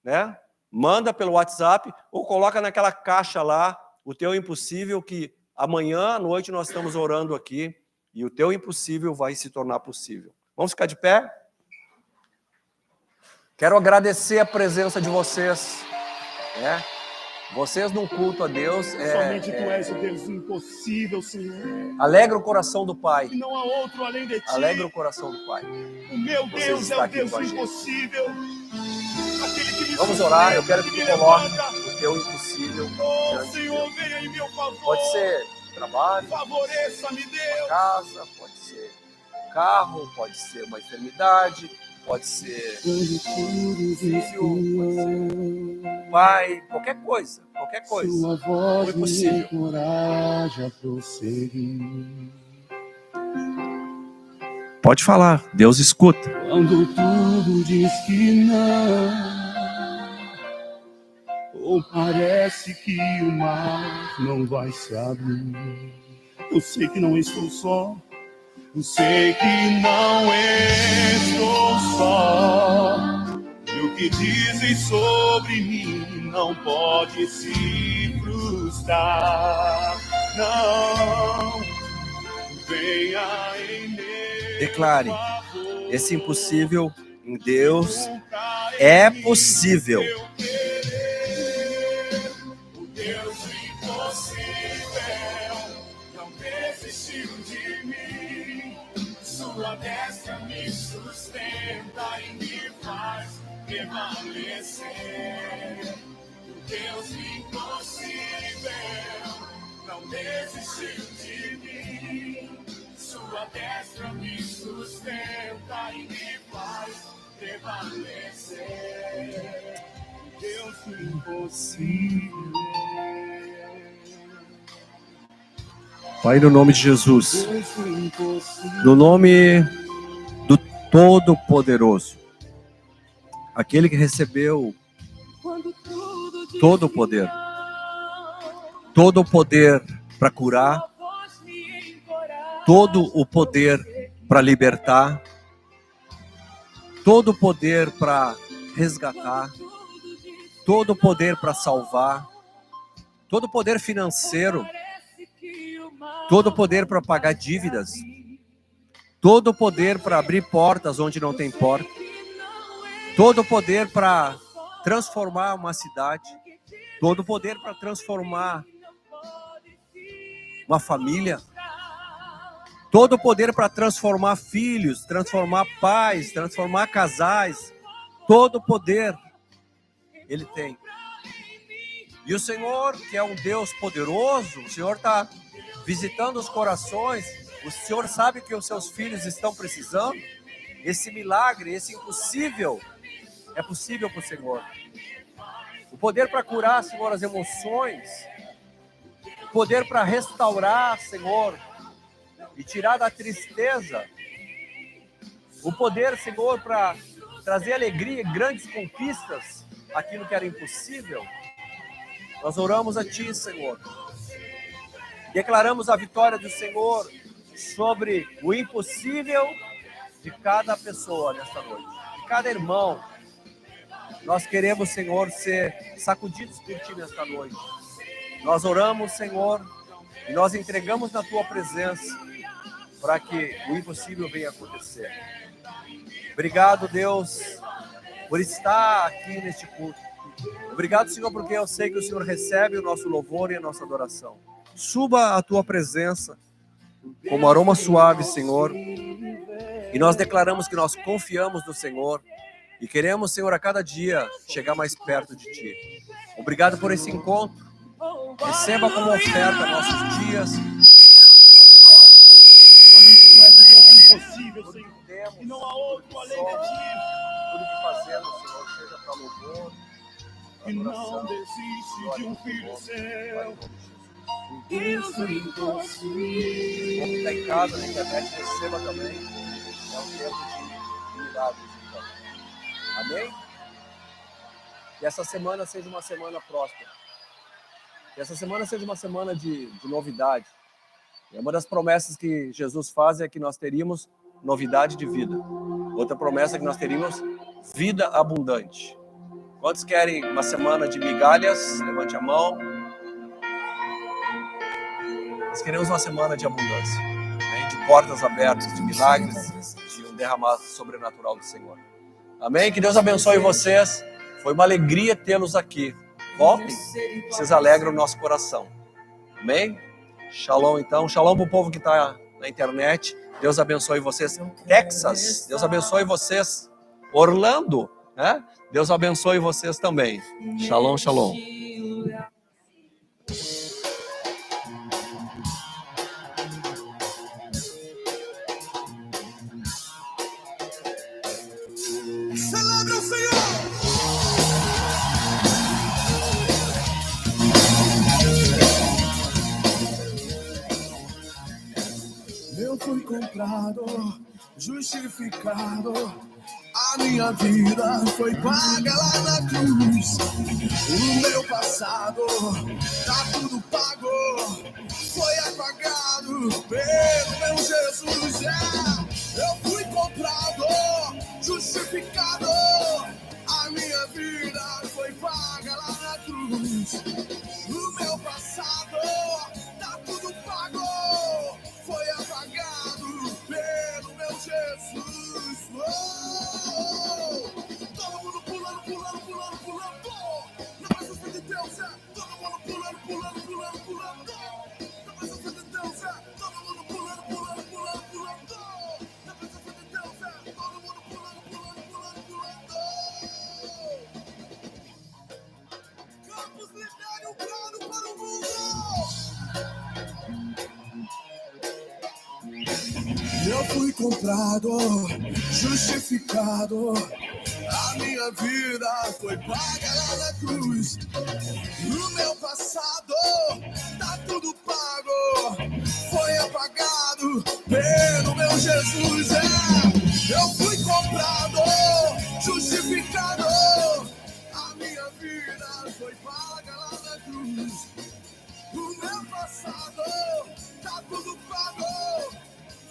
Speaker 2: né? Manda pelo WhatsApp ou coloca naquela caixa lá o teu impossível, que amanhã à noite nós estamos orando aqui e o teu impossível vai se tornar possível. Vamos ficar de pé? Quero agradecer a presença de vocês, né? Vocês num culto a Deus
Speaker 1: Somente tu és o Deus impossível, Senhor.
Speaker 2: Alegra o coração do Pai.
Speaker 1: E não há outro além de ti.
Speaker 2: Alegra o coração do Pai.
Speaker 1: O meu Deus é o Deus impossível. Aquele que me
Speaker 2: Vamos orar, eu quero que tu coloque o teu impossível.
Speaker 1: Oh, Senhor, venha em meu favor.
Speaker 2: Pode ser trabalho,
Speaker 1: Favoreça-me, Deus.
Speaker 2: casa, pode ser carro, pode ser uma enfermidade, pode ser filho, pode ser pai, qualquer coisa.
Speaker 1: Sua voz
Speaker 2: Foi possível.
Speaker 1: me encoraja a prosseguir.
Speaker 2: Pode falar, Deus escuta.
Speaker 1: Quando tudo diz que não, ou parece que o mar não vai se abrir. Eu sei que não estou só. Eu sei que não estou só. E o que dizem sobre mim não pode se frustrar. Não, venha em mim.
Speaker 2: Declare, esse impossível em Deus é possível.
Speaker 1: Sua destra me sustenta e me faz prevalecer. O Deus impossível não desistiu de mim. Sua destra me sustenta e me faz prevalecer. Deus impossível. Pai, no nome de Jesus, no nome do Todo-Poderoso, aquele que recebeu todo o poder para curar, todo o poder para libertar, todo o poder para resgatar, todo o poder para salvar, todo o poder financeiro, todo o poder para pagar dívidas, todo o poder para abrir portas onde não tem porta, todo o poder para transformar uma cidade, todo o poder para transformar uma família, todo o poder para transformar filhos, transformar pais, transformar casais, todo o poder Ele tem. E o Senhor, que é um Deus poderoso, o Senhor está visitando os corações, o Senhor sabe que os seus filhos estão precisando. Esse milagre, esse impossível, é possível para o Senhor. O poder para curar, Senhor, as emoções, o poder para restaurar, Senhor, e tirar da tristeza, o poder, Senhor, para trazer alegria e grandes conquistas, aquilo que era impossível. Nós oramos a Ti, Senhor. Declaramos a vitória do Senhor sobre o impossível de cada pessoa nesta noite, de cada irmão. Nós queremos, Senhor, ser sacudidos por Ti nesta noite. Nós oramos, Senhor, e nós entregamos na Tua presença para que o impossível venha acontecer. Obrigado, Deus, por estar aqui neste culto. Obrigado, Senhor, porque eu sei que o Senhor recebe o nosso louvor e a nossa adoração. Suba a Tua presença como aroma suave, Senhor, e nós declaramos que nós confiamos no Senhor e queremos, Senhor, a cada dia chegar mais perto de Ti. Obrigado por esse encontro. Receba como oferta nossos dias. Somente Tu és o Deus impossível, Senhor, e não há outro além de Ti. Tudo que fazemos, Senhor, seja para louvor, e não desiste de um filho seu. Deus impossível. Como está em casa, na internet, receba também. É um tempo de milagres, então. Amém? Que essa semana seja uma semana próspera. Que essa semana seja uma semana de novidade. E uma das promessas que Jesus faz é que nós teríamos novidade de vida. Outra promessa é que nós teríamos vida abundante. Quantos querem uma semana de migalhas? Levante a mão. Nós queremos uma semana de abundância, né? De portas abertas, de milagres, de um derramado sobrenatural do Senhor. Amém? Que Deus abençoe vocês. Foi uma alegria tê-los aqui. Voltem, vocês alegram o nosso coração. Amém? Shalom, então. Shalom para o povo que está na internet. Deus abençoe vocês. Texas, Deus abençoe vocês. Orlando, né? Deus abençoe vocês também. Shalom, shalom. Celebra o Senhor! Eu fui comprado, justificado. A minha vida foi paga lá na cruz. O meu passado tá tudo pago, foi apagado pelo meu Jesus. Eu fui comprado, justificado. A minha vida foi paga lá na cruz. O meu passado tá tudo pago, foi apagado pelo meu Jesus. Todo mundo pulando, pulando, pulando, pulando. Na presença de Deus, todo mundo pulando, pulando, pulando, pulando. Na presença de Deus, todo mundo pulando, pulando, pulando, pulando. Na presença Eu fui comprado, justificado. A minha vida foi paga lá na cruz. No meu passado tá tudo pago, foi apagado pelo meu Jesus. Eu fui comprado, justificado. A minha vida foi paga lá na cruz. No meu passado tá tudo pago,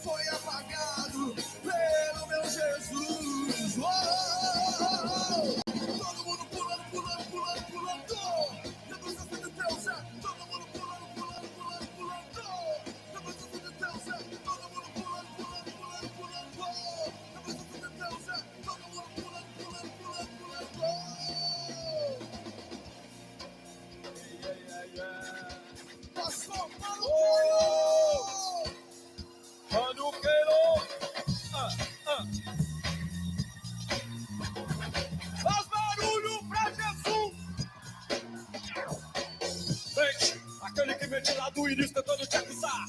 Speaker 1: foi apagado pelo meu Jesus. Todo mundo pulando, pulando, pulando, pulando. Na presença de Deus, todo mundo pulando, pulando, pulando, pulando. Na presença de Deus, todo mundo pulando, pulando, pulando, pulando. Na presença de Deus, todo mundo pulando, pulando, pulando, pulando. Pastor Manuqueiro! Faz barulho pra Jesus! Gente, aquele que me tira do início tentando te acusar.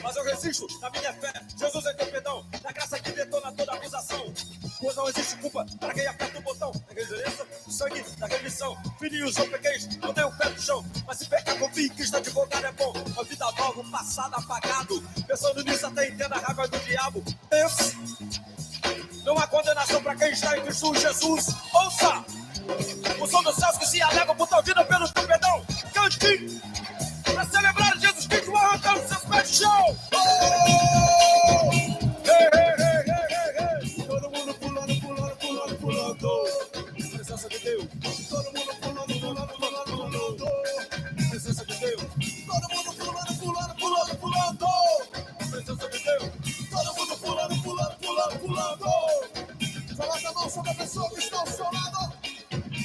Speaker 1: Mas eu resisto na minha fé. Jesus é teu perdão, na graça que detona toda acusação. Pois não existe culpa para quem aperta o botão. Na reverência, o sangue da remissão. Filhinhos ou pequenos, não tem o pé no chão. Mas se pecar com conquista, advogado é bom. Uma vida nova, um passado apagado. Pensando nisso até entenda a raiva do diabo. Pense, não há condenação para quem está em Cristo Jesus. Ouça, o som dos céus que se alegram por tua vida pelo teu perdão. Cante para celebrar Jesus Cristo arrancando seus pés de chão. Todo mundo pulando, pulando, pulando, pulando. Presença de Deus. Todo mundo pulando, pulando, pulando, pulando. Presença de Deus. Todo mundo pulando, pulando, pulando, pulando. Presença de Deus. Todo mundo pulando, pulando, pulando, pulando. Coloca a mão sobre a pessoa que está ao seu lado.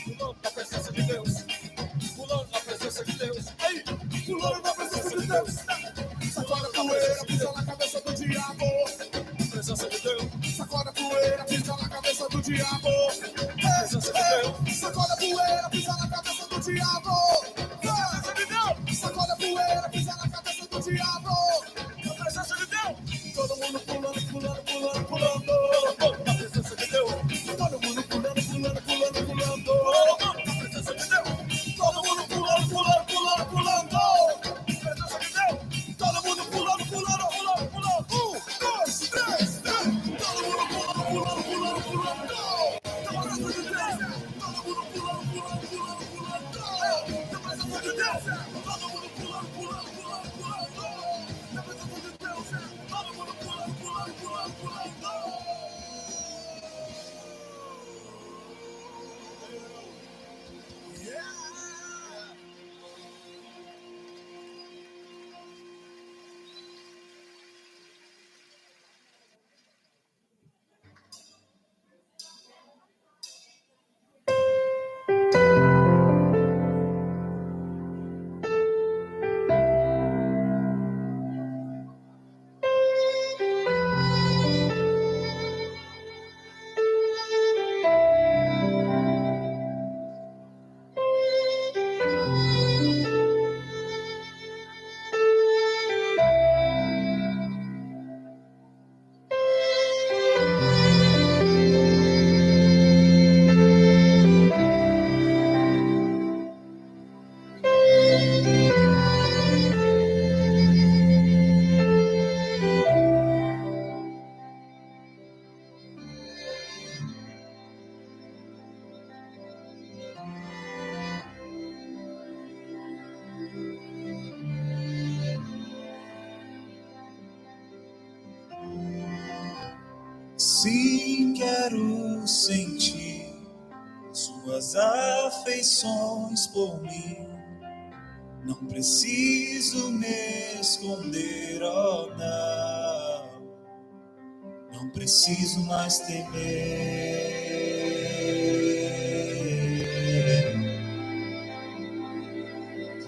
Speaker 1: Pulando na presença de Deus. Pulando na presença de Deus. Aí, pulando na presença de Deus. Sacode a poeira, pisa na cabeça do diabo. Presença de Deus. Sacode a poeira, pisa na cabeça do diabo. Presença de Deus. Sacode a poeira, pisa na cabeça do diabo. Presença de Deus. Sacode a poeira, pisa na cabeça do diabo. Presença de Deus. Todo mundo pulando, pulando, pulando, pulando. Na presença de Deus. Todo mundo pulando, pulando, pulando, pulando. Na presença de Deus. Todo mundo pulando, pulando, pulando, pulando. Presença de Deus. Todo mundo pulando, pulando, pulando, pulando. 1, 2, 3. Todo mundo pulando, pulando, pulando, pulando. Na presença de Deus. Todo mundo pulando, pulando, pulando, pulando. Na presença de Deus. Todo mundo pulando, pulando, pulando, pulando. Na presença de Deus. Todo mundo pulando, pulando, pulando, pulando. Yeah! Sim, quero sentir suas afeições por mim. Não preciso me esconder, oh não. Não preciso mais temer.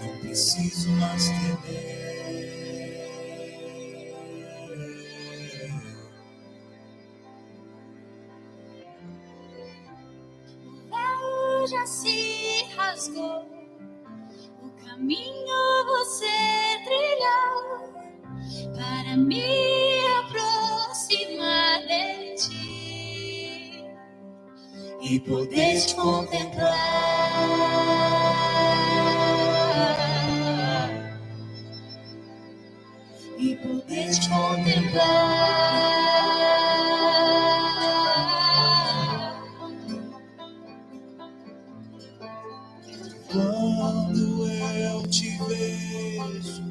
Speaker 1: Não preciso mais temer.
Speaker 9: Já se rasgou, o caminho você trilhou para me aproximar e poder te contemplar. E poder te contemplar.
Speaker 10: Quando eu te vejo,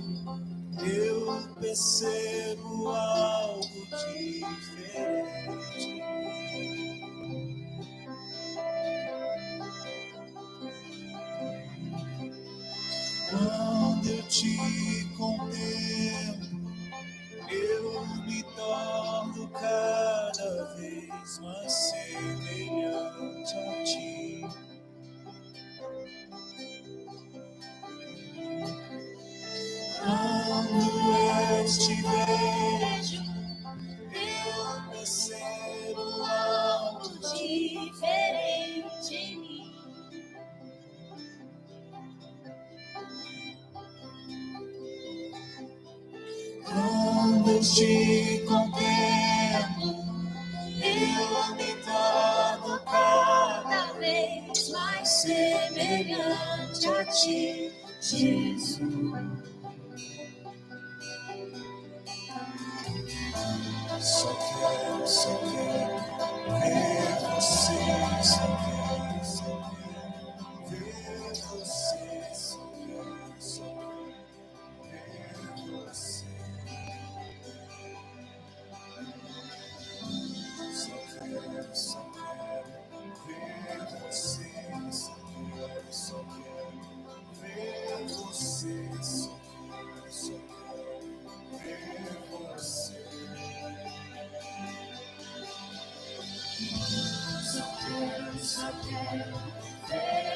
Speaker 10: eu percebo algo diferente. Quando eu te contemplo, eu me torno cada vez mais semelhante a ti. Quando eu te vejo, eu percebo algo
Speaker 9: Diferente em mim.
Speaker 10: Quando eu te contemplo, eu me torno
Speaker 9: Cada vez mais semelhante a ti, Jesus.
Speaker 10: só quero ver você, só quero ver você, só quero ver você. Só quero ver você, só quero ver você, só quero ver você.
Speaker 9: Só quero ver